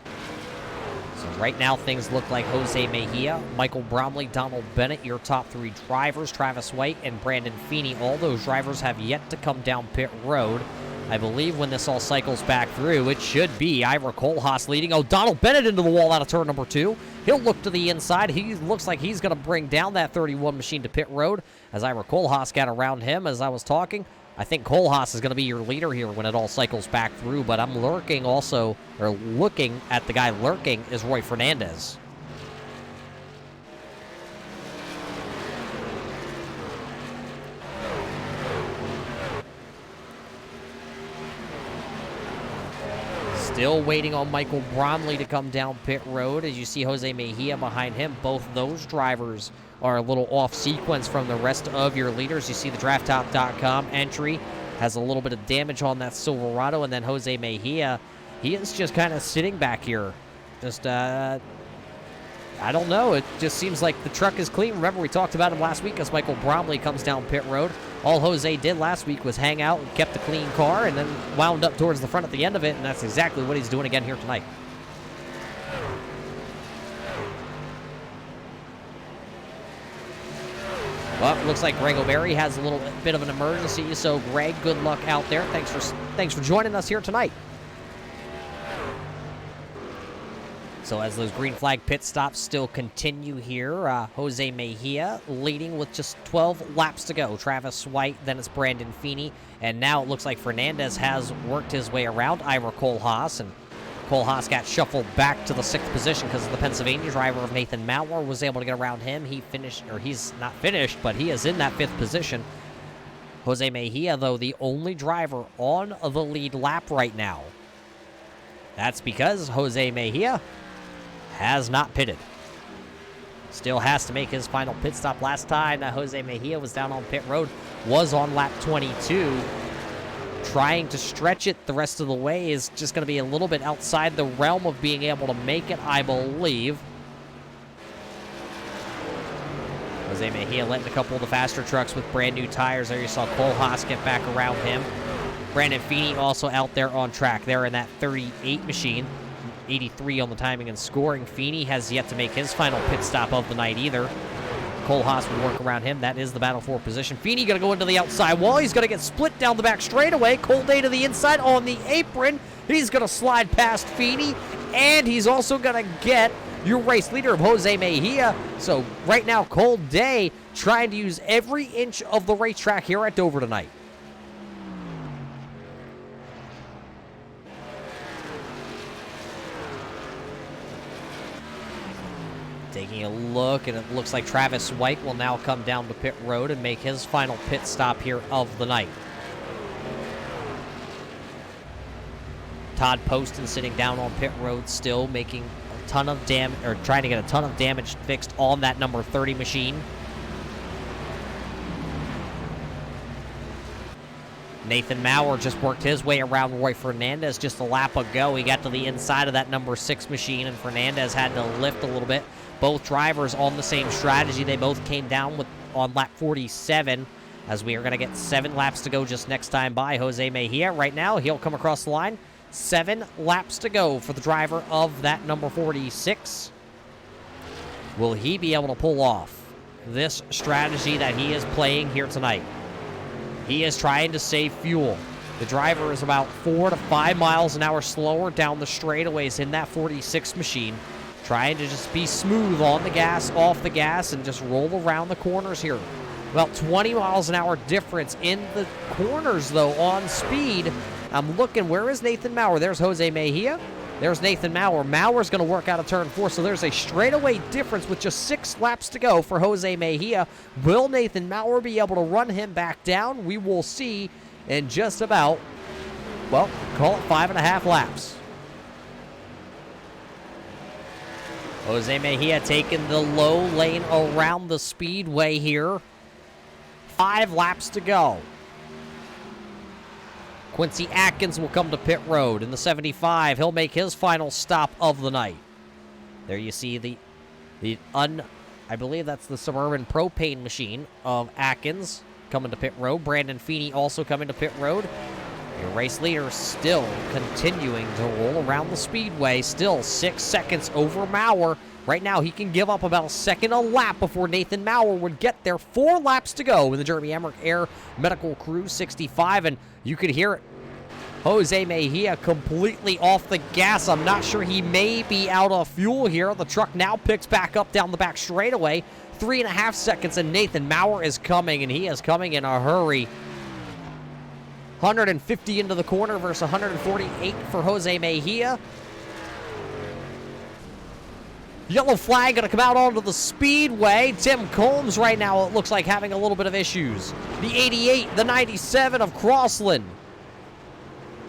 So right now things look like Jose Mejia, Michael Bromley, Donald Bennett, your top 3 drivers, Travis White and Brandon Feeney. All those drivers have yet to come down pit road. I believe when this all cycles back through, it should be Ira Kohlhaas leading. Oh, Donald Bennett into the wall out of turn number 2. He'll look to the inside. He looks like he's going to bring down that 31 machine to pit road as Ira Kohlhaas got around him as I was talking. I think Kohlhaas is going to be your leader here when it all cycles back through, but I'm looking at the guy lurking is Roy Fernandez. Still waiting on Michael Bromley to come down pit road. As you see Jose Mejia behind him, both those drivers are a little off sequence from the rest of your leaders. You see the drafttop.com entry has a little bit of damage on that Silverado, and then Jose Mejia, he is just kind of sitting back here. Just, I don't know. It just seems like the truck is clean. Remember, we talked about him last week as Michael Bromley comes down pit road. All Jose did last week was hang out and kept a clean car and then wound up towards the front at the end of it, and that's exactly what he's doing again here tonight. Well, it looks like Greg O'Berry has a little bit of an emergency, so Greg, good luck out there. Thanks for joining us here tonight. So as those green flag pit stops still continue here, Jose Mejia leading with just 12 laps to go. Travis White, then it's Brandon Feeney, and now it looks like Fernandez has worked his way around Ira Kohlhaas, and Kohlhaas got shuffled back to the 6th position because of the Pennsylvania driver of Nathan Maurer was able to get around him. He finished, or he's not finished, but he is in that 5th position. Jose Mejia, though, the only driver on the lead lap right now. That's because Jose Mejia has not pitted. Still has to make his final pit stop. Last time that Jose Mejia was down on pit road was on lap 22. Trying to stretch it the rest of the way is just going to be a little bit outside the realm of being able to make it, I believe. Jose Mejia letting a couple of the faster trucks with brand new tires. There you saw Kohlhaas get back around him. Brandon Feeney also out there on track. They're in that 38 machine. 83 on the timing and scoring. Feeney has yet to make his final pit stop of the night either. Kohlhaas will work around him. That is the battle for position. Feeney going to go into the outside wall. He's going to get split down the back straightaway. Cole Day to the inside on the apron. He's going to slide past Feeney, and he's also going to get your race leader of Jose Mejia. So right now, Cole Day trying to use every inch of the racetrack here at Dover tonight. Taking a look, and it looks like Travis White will now come down to pit road and make his final pit stop here of the night. Todd Poston sitting down on pit road, still making a ton of damage, or trying to get a ton of damage fixed on that number 30 machine. Nathan Maurer just worked his way around Roy Fernandez just a lap ago. He got to the inside of that number 6 machine, and Fernandez had to lift a little bit. Both drivers on the same strategy. They both came down on lap 47, as we are going to get 7 laps to go just next time by Jose Mejia. Right now, he'll come across the line. 7 laps to go for the driver of that number 46. Will he be able to pull off this strategy that he is playing here tonight? He is trying to save fuel. The driver is about 4 to 5 miles an hour slower down the straightaways in that 46 machine, trying to just be smooth on the gas, off the gas, and just roll around the corners here. About 20 miles an hour difference in the corners, though, on speed. I'm looking, where is Nathan Maurer? There's Jose Mejia. There's Nathan Maurer. Maurer's going to work out of turn 4, so there's a straightaway difference with just 6 laps to go for Jose Mejia. Will Nathan Maurer be able to run him back down? We will see in just about, well, call it 5.5 laps. Jose Mejia taking the low lane around the speedway here. 5 laps to go. Quincy Atkins will come to pit road in the 75. He'll make his final stop of the night. There you see I believe that's the Suburban propane machine of Atkins coming to pit road. Brandon Feeney also coming to pit road. Your race leader still continuing to roll around the speedway. Still 6 seconds over Maurer. Right now, he can give up about a second a lap before Nathan Maurer would get there. 4 laps to go in the Jeremy Emerich Air Medical Crew 65, and you could hear it. Jose Mejia completely off the gas. I'm not sure, he may be out of fuel here. The truck now picks back up down the back straightaway. 3.5 seconds, and Nathan Maurer is coming, and he is coming in a hurry. 150 into the corner versus 148 for Jose Mejia. Yellow flag going to come out onto the speedway. Tim Combs right now, it looks like, having a little bit of issues. The 88, the 97 of Crossland.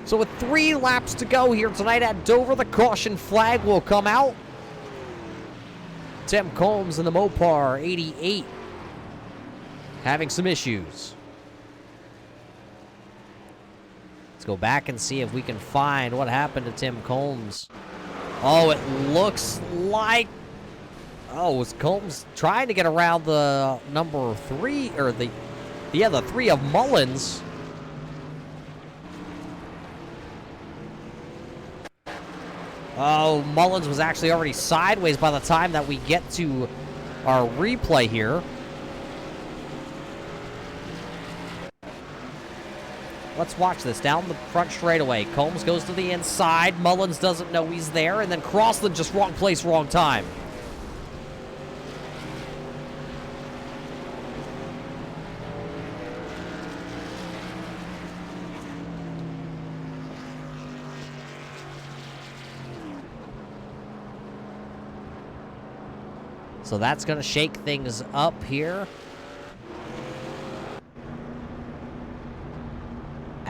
So with 3 laps to go here tonight at Dover, the caution flag will come out. Tim Combs in the Mopar 88 having some issues. Let's go back and see if we can find what happened to Tim Combs. Oh, it looks like... Oh, was Combs trying to get around the number 3, or the 3 of Mullins. Oh, Mullins was actually already sideways by the time that we get to our replay here. Let's watch this. Down the front straightaway. Combs goes to the inside. Mullins doesn't know he's there. And then Crossland just wrong place, wrong time. So that's going to shake things up here.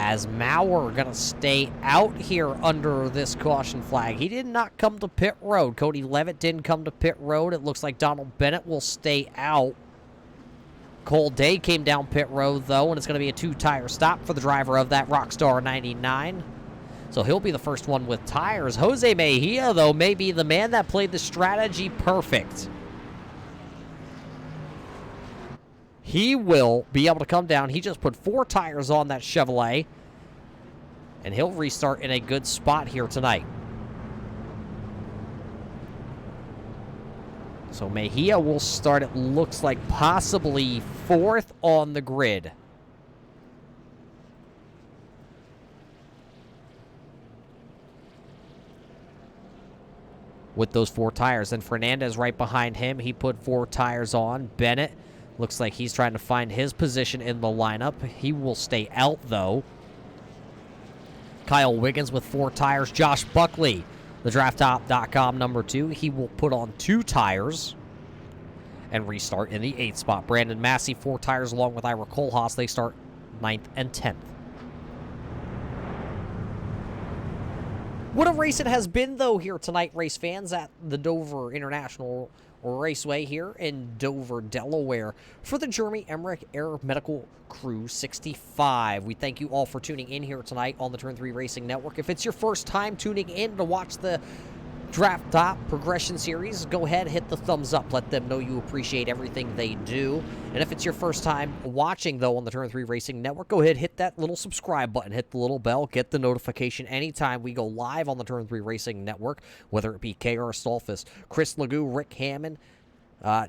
As Maurer going to stay out here under this caution flag. He did not come to pit road. Cody Levitt didn't come to pit road. It looks like Donald Bennett will stay out. Cole Day came down pit road, though, and it's going to be a 2-tire stop for the driver of that Rockstar 99. So he'll be the first one with tires. Jose Mejia, though, may be the man that played the strategy perfect. He will be able to come down. He just put 4 tires on that Chevrolet. And he'll restart in a good spot here tonight. So Mejia will start, it looks like, possibly 4th on the grid. With those 4 tires. And Fernandez right behind him. He put 4 tires on. Bennett looks like he's trying to find his position in the lineup. He will stay out, though. Kyle Wiggins with 4 tires. Josh Buckley, the DraftTop.com number 2. He will put on 2 tires. and restart in the 8th spot. Brandon Massey, 4 tires along with Ira Kohlhaas. They start 9th and 10th. What a race it has been, though, here tonight, race fans, at the Dover International Raceway here in Dover, Delaware, for the Jeremy Emerich Air Medical Crew 65. We thank you all for tuning in here tonight on the Turn 3 Racing Network. If it's your first time tuning in to watch the Draft Top Progression Series, go ahead, hit the thumbs up. Let them know you appreciate everything they do. And if it's your first time watching, though, on the Turn 3 Racing Network, go ahead, hit that little subscribe button, hit the little bell, get the notification anytime we go live on the Turn 3 Racing Network, whether it be K.R. Stolfus, Chris Legou, Rick Hammond,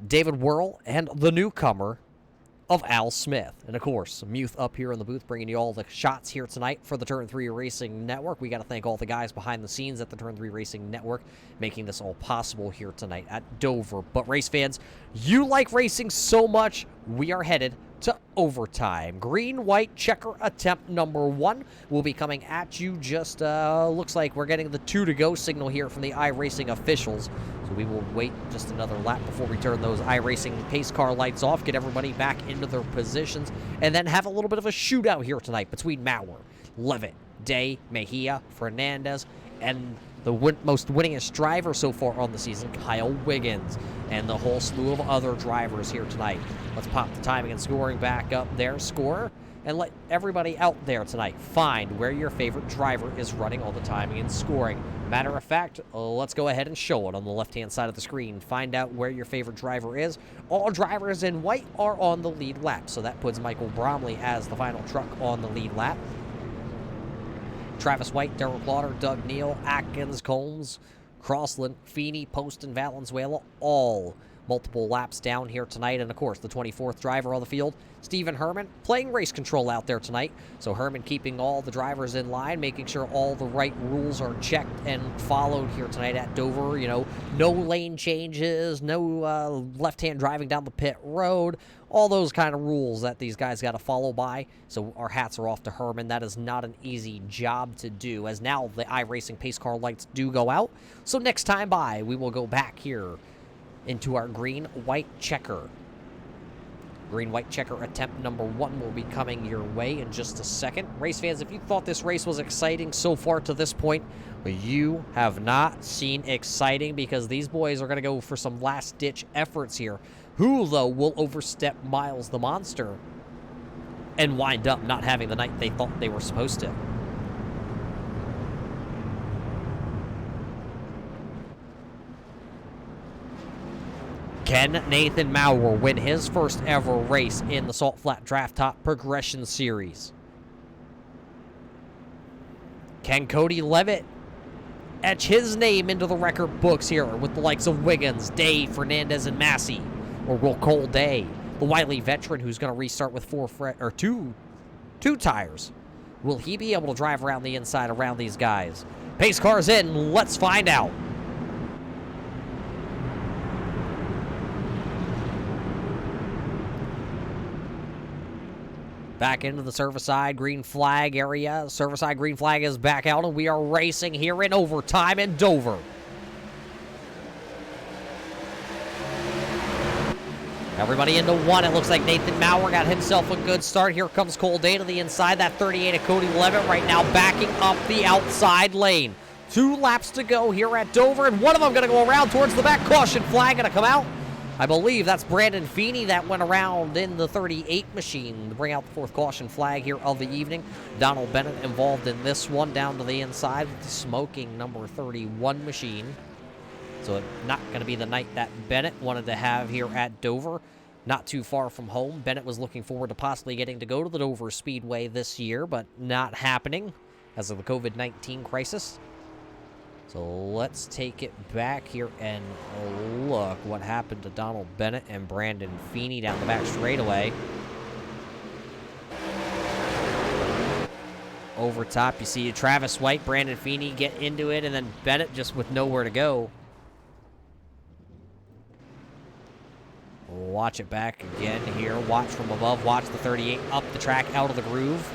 David Whirl, and the newcomer of Al Smith. And, of course, Muth up here in the booth bringing you all the shots here tonight for the Turn 3 Racing Network. We got to thank all the guys behind the scenes at the Turn 3 Racing Network making this all possible here tonight at Dover. But, race fans, you like racing so much, we are headed to overtime. Green, white, checker attempt number 1 will be coming at you. Just looks like we're getting the 2 to go signal here from the iRacing officials. So we will wait just another lap before we turn those iRacing pace car lights off, get everybody back into their positions, and then have a little bit of a shootout here tonight between Maurer, Levitt, Day, Mejia, Fernandez, and the most winningest driver so far on the season, Kyle Wiggins, and the whole slew of other drivers here tonight. Let's pop the timing and scoring back up there, score, and let everybody out there tonight find where your favorite driver is running on the timing and scoring. Matter of fact, let's go ahead and show it on the left-hand side of the screen. Find out where your favorite driver is. All drivers in white are on the lead lap, so that puts Michael Bromley as the final truck on the lead lap. Travis White, Darrell Plauder, Doug Neal, Atkins, Combs, Crossland, Feeney, Poston, Valenzuela, all multiple laps down here tonight. And, of course, the 24th driver on the field, Stephen Herman, playing race control out there tonight. So Herman keeping all the drivers in line, making sure all the right rules are checked and followed here tonight at Dover. You know, no lane changes, no left-hand driving down the pit road, all those kind of rules that these guys got to follow by. So our hats are off to Herman. That is not an easy job to do, as now the iRacing pace car lights do go out. So next time by, we will go back here into our green-white checker. Green-white checker attempt number 1 will be coming your way in just a second. Race fans, if you thought this race was exciting so far to this point, you have not seen exciting, because these boys are going to go for some last-ditch efforts here. Who, though, will overstep Miles the Monster and wind up not having the night they thought they were supposed to. Can Nathan Maurer win his first ever race in the Salt Flat Draft Top Progression Series? Can Cody Levitt etch his name into the record books here with the likes of Wiggins, Day, Fernandez, and Massey? Or will Cole Day, the wily veteran who's going to restart with two tires, will he be able to drive around the inside around these guys? Pace car's in. Let's find out. Back into the service side green flag area. Service side green flag is back out, and we are racing here in overtime in Dover. Everybody into 1. It looks like Nathan Maurer got himself a good start. Here comes Cole Day to the inside. That 38 of Cody Levitt right now backing up the outside lane. 2 laps to go here at Dover, and one of them going to go around towards the back. Caution flag going to come out. I believe that's Brandon Feeney that went around in the 38 machine to bring out the 4th caution flag here of the evening. Donald Bennett involved in this one down to the inside with the smoking number 31 machine. So not going to be the night that Bennett wanted to have here at Dover. Not too far from home. Bennett was looking forward to possibly getting to go to the Dover Speedway this year, but not happening as of the COVID-19 crisis. So let's take it back here and look what happened to Donald Bennett and Brandon Feeney down the back straightaway. Over top, you see Travis White, Brandon Feeney get into it, and then Bennett just with nowhere to go. Watch it back again here. Watch from above. Watch the 38 up the track out of the groove.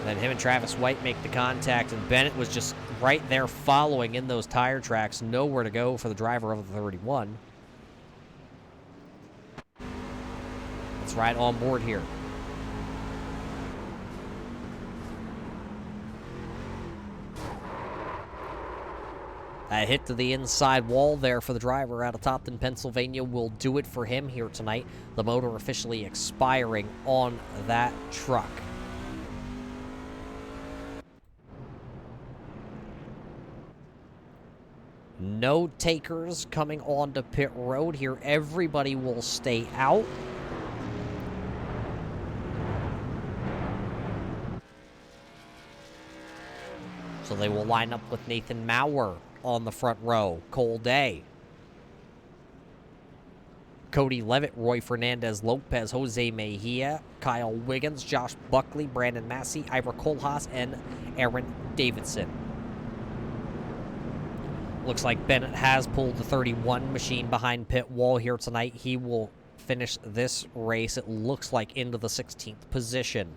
Then him and Travis White make the contact, and Bennett was just right there following in those tire tracks. Nowhere to go for the driver of the 31. Let's ride on board here. A hit to the inside wall there for the driver out of Topton, Pennsylvania will do it for him here tonight. The motor officially expiring on that truck. No takers coming onto pit road here. Everybody will stay out. So they will line up with Nathan Maurer on the front row. Cole Day, Cody Levitt, Roy Fernandez Lopez, Jose Mejia, Kyle Wiggins, Josh Buckley, Brandon Massey, Ira Kohlhaas, and Aaron Davidson. Looks like Bennett has pulled the 31 machine behind pit wall here tonight. He will finish this race, it looks like, into the 16th position.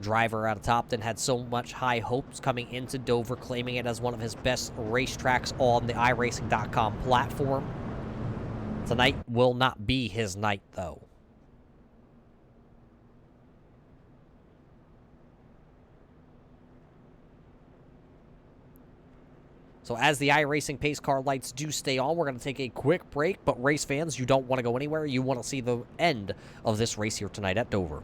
Driver out of Topton had so much high hopes coming into Dover, claiming it as one of his best racetracks on the iRacing.com platform. Tonight will not be his night, though. So as the iRacing pace car lights do stay on, we're going to take a quick break. But race fans, you don't want to go anywhere. You want to see the end of this race here tonight at Dover.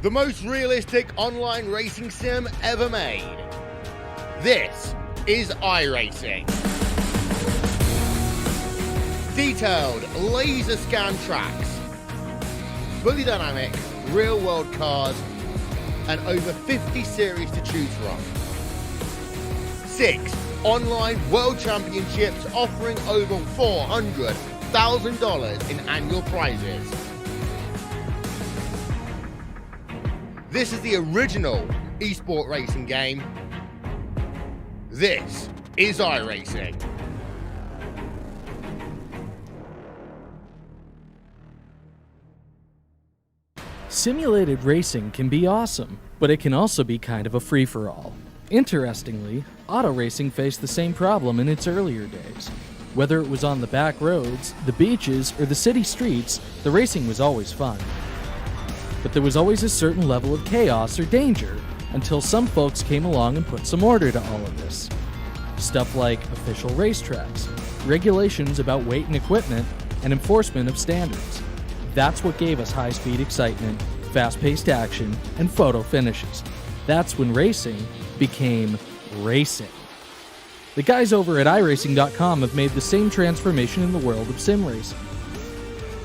The most realistic online racing sim ever made. This is iRacing. Detailed laser scan tracks, fully dynamic real world cars, and over 50 series to choose from. 6 online world championships offering over $400,000 in annual prizes. This is the original esport racing game. This is iRacing. Simulated racing can be awesome, but it can also be kind of a free-for-all. Interestingly, auto racing faced the same problem in its earlier days. Whether it was on the back roads, the beaches, or the city streets, the racing was always fun. But there was always a certain level of chaos or danger until some folks came along and put some order to all of this. Stuff like official racetracks, regulations about weight and equipment, and enforcement of standards. That's what gave us high-speed excitement, fast-paced action, and photo finishes. That's when racing became racing. The guys over at iRacing.com have made the same transformation in the world of sim racing.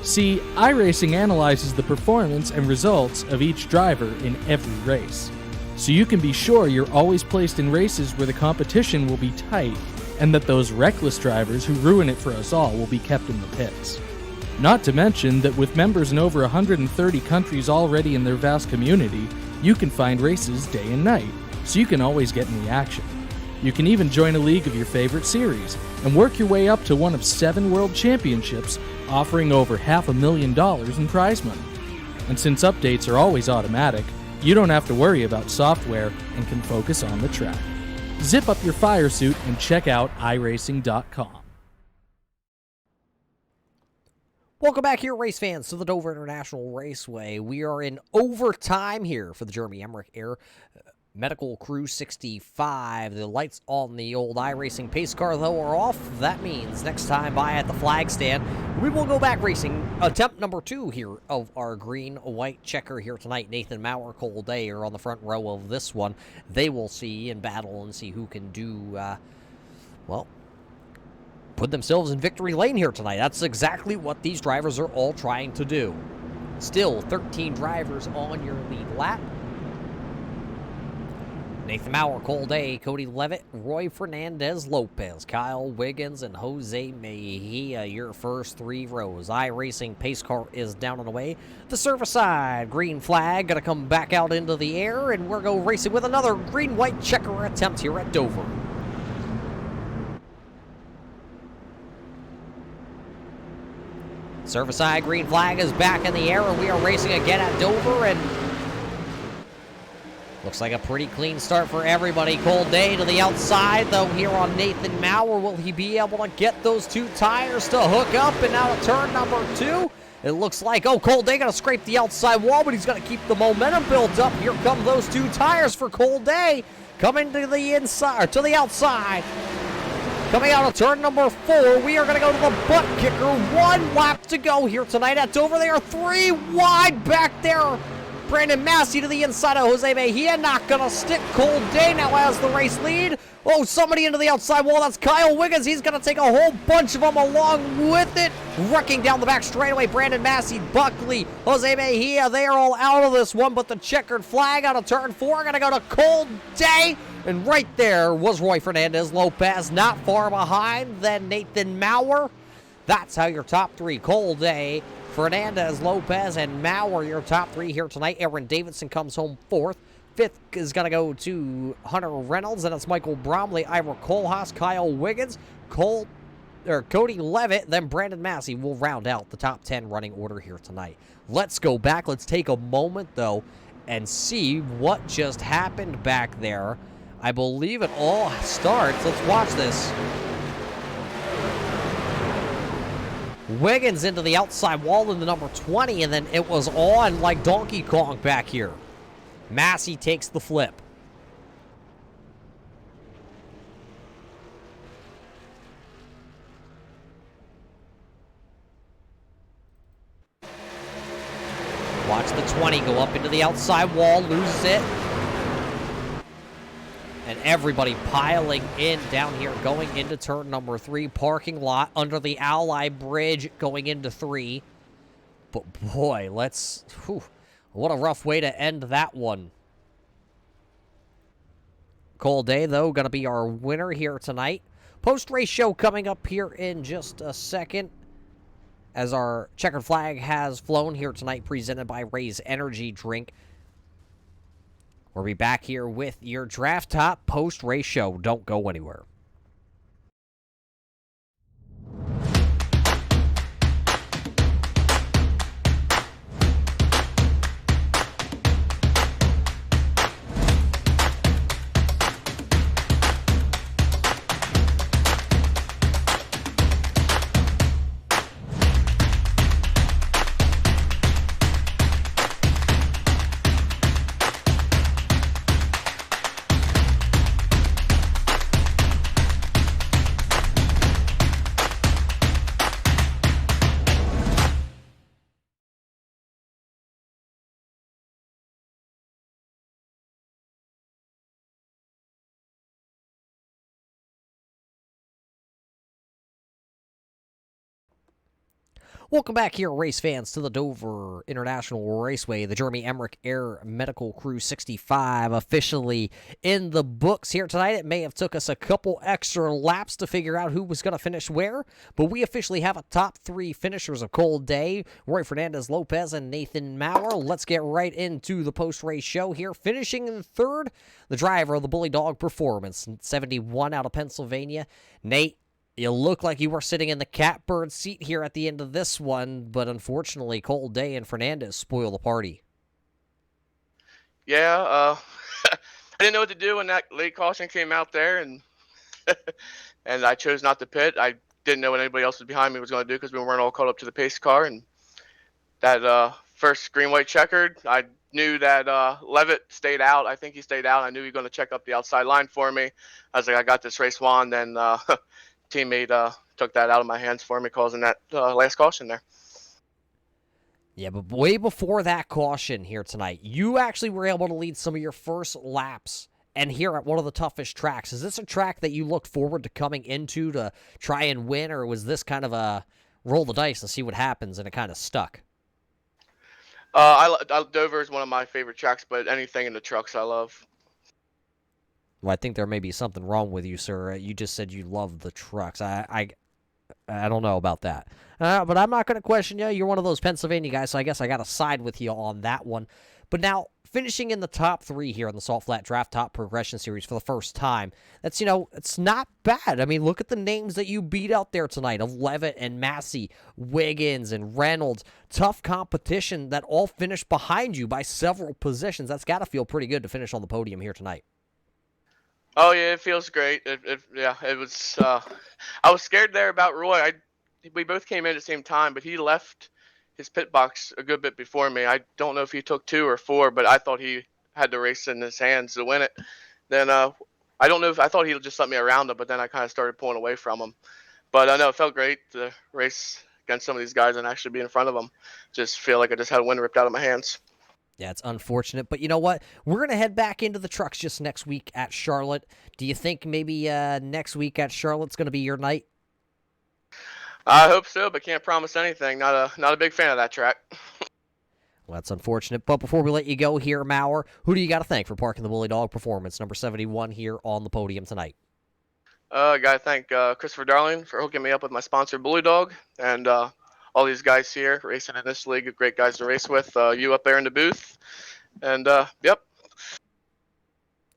See, iRacing analyzes the performance and results of each driver in every race, so you can be sure you're always placed in races where the competition will be tight and that those reckless drivers who ruin it for us all will be kept in the pits. Not to mention that with members in over 130 countries already in their vast community, you can find races day and night, so you can always get in the action. You can even join a league of your favorite series and work your way up to one of 7 world championships, offering over $500,000 in prize money. And since updates are always automatic, you don't have to worry about software and can focus on the track. Zip up your fire suit and check out iRacing.com. Welcome back here, race fans, to the Dover International Raceway. We are in overtime here for the Jeremy Emerich Air Medical Crew 65. The lights on the old iRacing pace car, though, are off. That means next time by at the flag stand, we will go back racing. Attempt number 2 here of our green-white checker here tonight. Nathan Maurer, Cole Day are on the front row of this one. They will see and battle and see who can do, well, put themselves in victory lane here tonight. That's exactly what these drivers are all trying to do. Still, 13 drivers on your lead lap. Nathan Maurer, Cole Day, Cody Levitt, Roy Fernandez Lopez, Kyle Wiggins, and Jose Mejia, your first 3 rows. iRacing pace car is down and away. The service side, green flag, going to come back out into the air, and we're going racing with another green-white checker attempt here at Dover. Service side, green flag is back in the air, and we are racing again at Dover, and looks like a pretty clean start for everybody. Cole Day to the outside, though, here on Nathan Maurer. Will he be able to get those 2 tires to hook up? And now to turn number 2. It looks like, oh, Cole Day going to scrape the outside wall, but he's going to keep the momentum built up. Here come those 2 tires for Cole Day. Coming to the inside, or to the outside. Coming out of turn number 4, we are going to go to the butt kicker. 1 lap to go here tonight at Dover. They are 3 wide back there. Brandon Massey to the inside of Jose Mejia. Not going to stick. Cole Day now has the race lead. Oh, somebody into the outside wall. That's Kyle Wiggins. He's going to take a whole bunch of them along with it. Wrecking down the back straightaway. Brandon Massey, Buckley, Jose Mejia. They are all out of this one, but the checkered flag out of turn 4. Going to go to Cole Day. And right there was Roy Fernandez Lopez. Not far behind than Nathan Maurer. That's how your top 3, Cole Day, Fernandez, Lopez, and Maurer, your top 3 here tonight. Aaron Davidson comes home 4th. 5th is going to go to Hunter Reynolds, and it's Michael Bromley, Ira Kohlhaas, Kyle Wiggins, Cody Levitt, then Brandon Massey will round out the top 10 running order here tonight. Let's go back. Let's take a moment, though, and see what just happened back there. I believe it all starts. Let's watch this. Wiggins into the outside wall in the number 20, and then it was on like Donkey Kong back here. Massey takes the flip. Watch the 20 go up into the outside wall, loses it. And everybody piling in down here, going into turn number 3. Parking lot under the Ally Bridge going into 3. But boy, what a rough way to end that one. Cole Day, though, going to be our winner here tonight. Post-race show coming up here in just a second, as our checkered flag has flown here tonight, presented by Ray's Energy Drink. We'll be back here with your Draft Top post-race show. Don't go anywhere. Welcome back here, race fans, to the Dover International Raceway. The Jeremy Emerich Air Medical Crew 65 officially in the books here tonight. It may have took us a couple extra laps to figure out who was going to finish where, but we officially have a top 3 finishers of Cole Day, Roy Fernandez Lopez, and Nathan Maurer. Let's get right into the post-race show here. Finishing in 3rd, the driver of the Bully Dog Performance, 71 out of Pennsylvania, Nate. You look like you were sitting in the catbird seat here at the end of this one, but unfortunately, Cole Day and Fernandez spoil the party. Yeah, I didn't know what to do when that late caution came out there, and and I chose not to pit. I didn't know what anybody else was behind me was going to do because we weren't all caught up to the pace car. And that first green-white checkered, I knew that Levitt stayed out. I think he stayed out. I knew he was going to check up the outside line for me. I was like, I got this race won. Then teammate took that out of my hands for me, causing that last caution there. Yeah, but way before that caution here tonight, you actually were able to lead some of your first laps and here at one of the toughest tracks. Is this a track that you looked forward to coming into to try and win, or was this kind of a roll the dice and see what happens and it kind of stuck? Dover is one of my favorite tracks, but anything in the trucks I love. Well, I think there may be something wrong with you, sir. You just said you love the trucks. I don't know about that. But I'm not going to question you. You're one of those Pennsylvania guys, so I guess I got to side with you on that one. But now, finishing in the top 3 here in the Salt Flat Draft Top Progression Series for the first time, that's, it's not bad. I mean, look at the names that you beat out there tonight of Levitt and Massey, Wiggins and Reynolds. Tough competition that all finished behind you by several positions. That's got to feel pretty good to finish on the podium here tonight. Oh yeah, it feels great. It was. I was scared there about Roy. We both came in at the same time, but he left his pit box a good bit before me. I don't know if he took 2 or 4, but I thought he had the race in his hands to win it. Then I don't know if I thought he'd just let me around him, but then I kind of started pulling away from him. But I know it felt great to race against some of these guys and actually be in front of them. Just feel like I just had a wind ripped out of my hands. Yeah, it's unfortunate, but you know what? We're going to head back into the trucks just next week at Charlotte. Do you think maybe next week at Charlotte's going to be your night? I hope so, but can't promise anything. Not a big fan of that track. Well, that's unfortunate, but before we let you go here, Maurer, who do you got to thank for parking the Bully Dog Performance, number 71, here on the podium tonight? I got to thank Christopher Darling for hooking me up with my sponsor, Bully Dog, and all these guys here racing in this league, great guys to race with. You up there in the booth, and yep.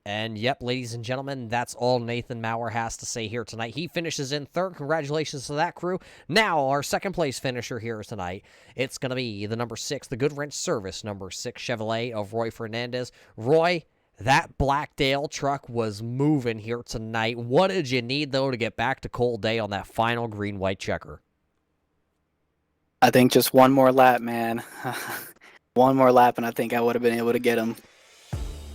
And yep, ladies and gentlemen, that's all Nathan Maurer has to say here tonight. He finishes in 3rd. Congratulations to that crew. Now, our 2nd place finisher here tonight, it's going to be the number 6, the Good Wrench Service, number 6 Chevrolet of Roy Fernandez. Roy, that Blackdale truck was moving here tonight. What did you need, though, to get back to Cold Day on that final green-white checker? I think just one more lap, man. One more lap, and I think I would have been able to get him.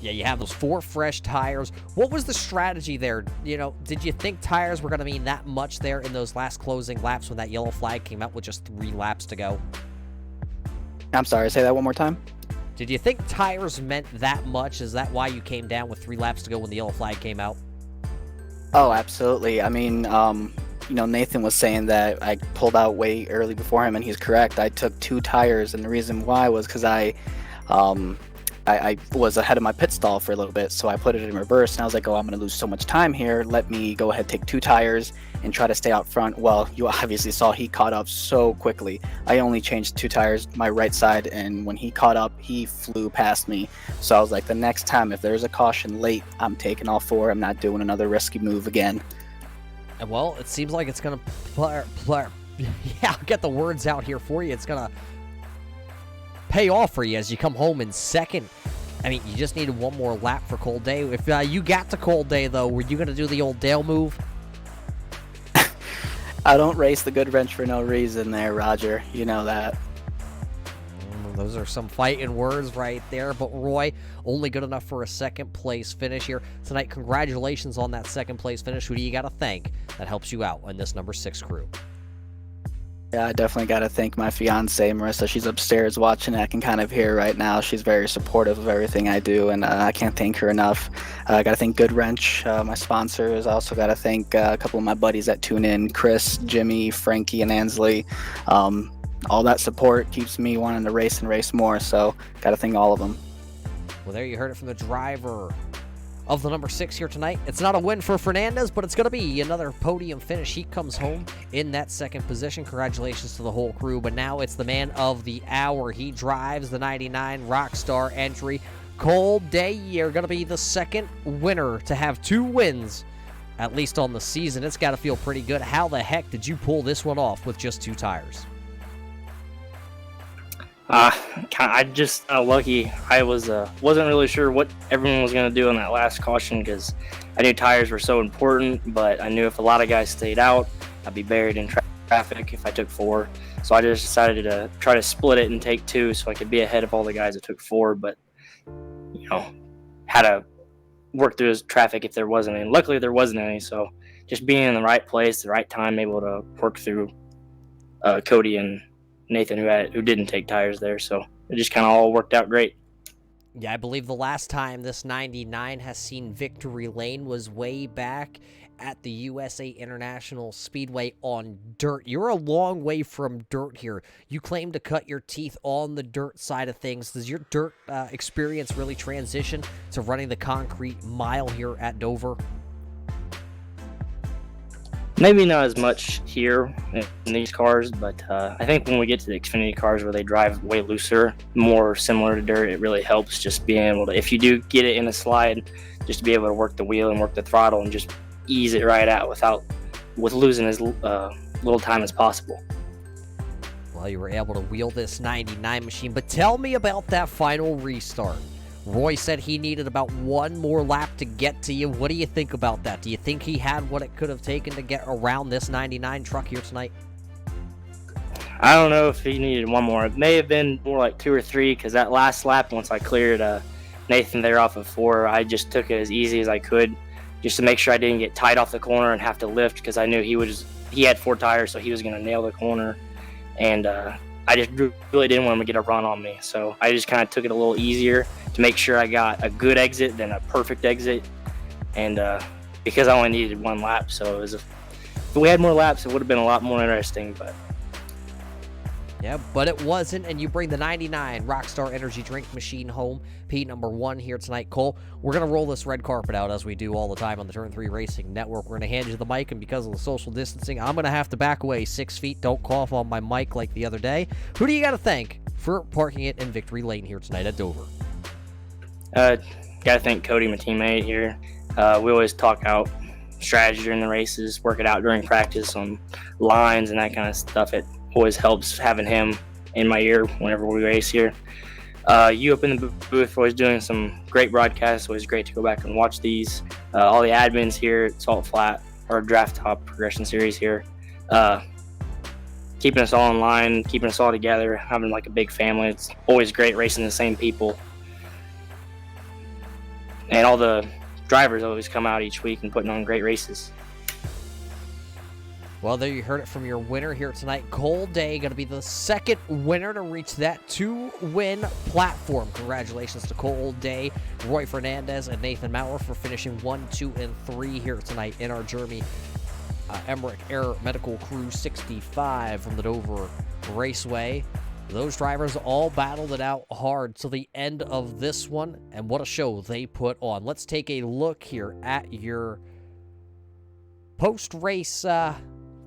Yeah, you have those 4 fresh tires. What was the strategy there? Did you think tires were going to mean that much there in those last closing laps when that yellow flag came out with just 3 laps to go? I'm sorry, say that one more time. Did you think tires meant that much? Is that why you came down with 3 laps to go when the yellow flag came out? Oh, absolutely. I mean, Nathan was saying that I pulled out way early before him, and he's correct. I took 2 tires, and the reason why was because I was ahead of my pit stall for a little bit, so I put it in reverse, and I was like, I'm going to lose so much time here. Let me go ahead, take 2 tires, and try to stay out front. Well, you obviously saw he caught up so quickly. I only changed 2 tires, my right side, and when he caught up, he flew past me. So I was like, the next time, if there's a caution late, I'm taking all 4. I'm not doing another risky move again. And well, it seems like it's going to I'll get the words out here for you. It's going to pay off for you as you come home in 2nd. I mean, you just needed 1 more lap for Cold Day. If you got to Cold Day, though, were you going to do the old Dale move? I don't race the Good Wrench for no reason there, Roger. You know that. Those are some fighting words right there. But Roy, only good enough for a 2nd place finish here tonight. Congratulations on that 2nd place finish. Who do you got to thank that helps you out in this number 6 crew? Yeah, I definitely got to thank my fiance, Marissa. She's upstairs watching. I can kind of hear her right now. She's very supportive of everything I do, and I can't thank her enough. I got to thank Good Wrench, my sponsors. I also got to thank a couple of my buddies that tune in, Chris, Jimmy, Frankie, and Ansley. All that support keeps me wanting to race and race more, so got to thank all of them. Well, there you heard it from the driver of the number 6 here tonight. It's not a win for Fernandez, but it's going to be another podium finish. He comes home in that 2nd position. Congratulations to the whole crew, but now it's the man of the hour. He drives the 99 Rockstar entry. Cold Day, you're going to be the 2nd winner to have 2 wins, at least on the season. It's got to feel pretty good. How the heck did you pull this one off with just 2 tires? I just lucky. I wasn't really sure what everyone was going to do on that last caution because I knew tires were so important, but I knew if a lot of guys stayed out, I'd be buried in traffic if I took 4. So I just decided to try to split it and take 2 so I could be ahead of all the guys that took 4, but had to work through his traffic if there wasn't any. Luckily there wasn't any, so just being in the right place, the right time, able to work through Cody and Nathan who didn't take tires there, so it just kind of all worked out great. Yeah, I believe the last time this 99 has seen victory lane was way back at the USA International Speedway on dirt. You're a long way from dirt here. You claim to cut your teeth on the dirt side of things. Does your dirt experience really transition to running the concrete mile here at Dover? Maybe not as much here in these cars, but I think when we get to the Xfinity cars where they drive way looser, more similar to dirt, it really helps just being able to, if you do get it in a slide, just to be able to work the wheel and work the throttle and just ease it right out with losing as little time as possible. Well, you were able to wheel this 99 machine, but tell me about that final restart. Roy said he needed about one more lap to get to you. What do you think about that? Do you think he had what it could have taken to get around this 99 truck here tonight? I don't know if he needed one more. It may have been more like 2 or 3, because that last lap, once I cleared Nathan there off of 4, I just took it as easy as I could, just to make sure I didn't get tight off the corner and have to lift, because I knew he had 4 tires, so he was going to nail the corner. And I just really didn't want him to get a run on me. So I just kind of took it a little easier to make sure I got a good exit than a perfect exit. And because I only needed 1 lap, so if we had more laps, it would have been a lot more interesting. But yeah, but it wasn't, and you bring the 99 Rockstar Energy Drink Machine home, P number 1 here tonight. Cole, we're going to roll this red carpet out as we do all the time on the Turn 3 Racing Network. We're going to hand you the mic, and because of the social distancing, I'm going to have to back away 6 feet. Don't cough on my mic like the other day. Who do you got to thank for parking it in Victory Lane here tonight at Dover? Got to thank Cody, my teammate here. We always talk out strategy during the races, work it out during practice on lines and that kind of stuff. It always helps having him in my ear whenever we race here. You up in the booth always doing some great broadcasts. Always great to go back and watch these. All the admins here at Salt Flat, or Draft Top Progression Series here, keeping us all in line, keeping us all together, having like a big family. It's always great racing the same people. And all the drivers always come out each week and putting on great races. Well, there you heard it from your winner here tonight. Cole Day going to be the second winner to reach that 2-win platform. Congratulations to Cole Day, Roy Fernandez, and Nathan Maurer for finishing 1, 2, and 3 here tonight in our Jeremy Emerich Air Medical Crew 65 from the Dover Raceway. Those drivers all battled it out hard to the end of this one, and what a show they put on. Let's take a look here at your post-race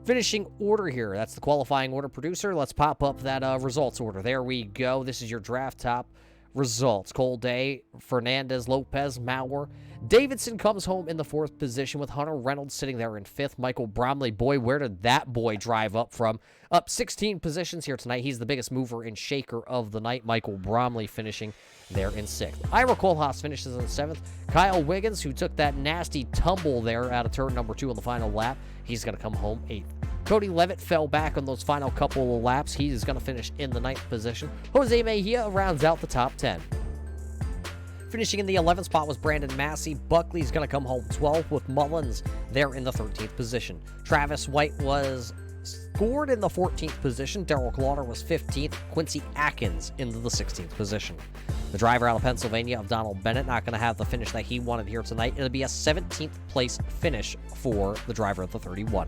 finishing order here. That's the qualifying order. Producer, let's pop up that results order. There we go. This is your draft top results. Cole Day, Fernandez, Lopez, Maurer. Davidson comes home in the 4th position with Hunter Reynolds sitting there in 5th. Michael Bromley, boy, where did that boy drive up from? Up 16 positions here tonight. He's the biggest mover and shaker of the night. Michael Bromley finishing there in 6th. Ira Kohlhaas finishes in 7th. Kyle Wiggins, who took that nasty tumble there out of turn number 2 on the final lap, he's going to come home 8th. Cody Levitt fell back on those final couple of laps. He is going to finish in the 9th position. Jose Mejia rounds out the top 10. Finishing in the 11th spot was Brandon Massey. Buckley's going to come home 12th with Mullins there in the 13th position. Travis White was scored in the 14th position. Darrell Lauder was 15th. Quincy Atkins into the 16th position. The driver out of Pennsylvania, of Donald Bennett, not going to have the finish that he wanted here tonight. It'll be a 17th place finish for the driver of the 31.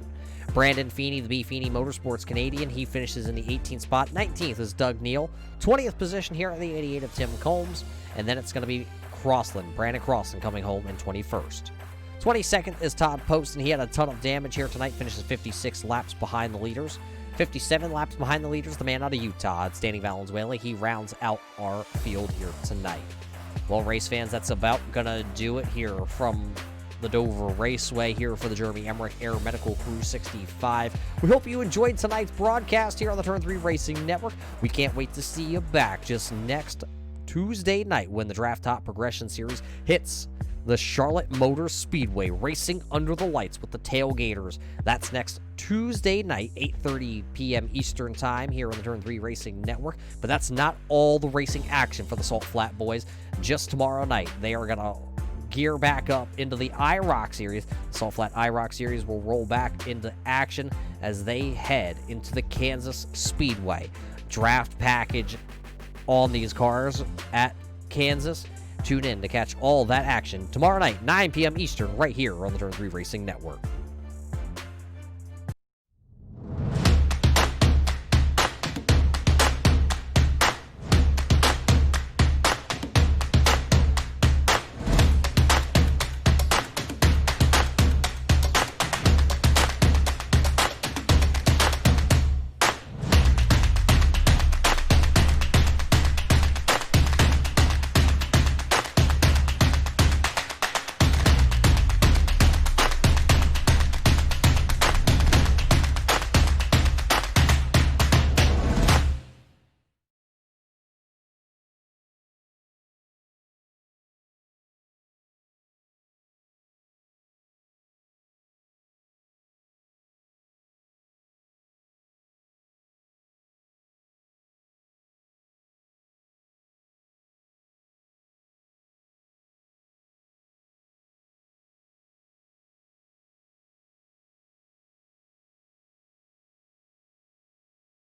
Brandon Feeney, the B. Feeney Motorsports Canadian, he finishes in the 18th spot. 19th is Doug Neal. 20th position here at the 88 of Tim Combs. And then it's going to be Crossland, Brandon Crossland, coming home in 21st. 22nd is Todd Post, and he had a ton of damage here tonight. Finishes 56 laps behind the leaders. 57 laps behind the leaders, the man out of Utah, it's Danny Valenzuela. He rounds out our field here tonight. Well, race fans, that's about going to do it here from the Dover Raceway here for the Jeremy Emerich Air Medical Crew 65. We hope you enjoyed tonight's broadcast here on the Turn 3 Racing Network. We can't wait to see you back just next Tuesday night when the Draft Top Progression Series hits the Charlotte Motor Speedway, racing under the lights with the Tailgaters. That's next Tuesday night, 8:30 p.m. Eastern Time here on the Turn 3 Racing Network. But that's not all the racing action for the Salt Flat Boys. Just tomorrow night, they are going to gear back up into the IROC Series. The Salt Flat IROC Series will roll back into action as they head into the Kansas Speedway. Draft package on these cars at Kansas. Tune in to catch all that action tomorrow night, 9 p.m. Eastern, right here on the Turn 3 Racing Network.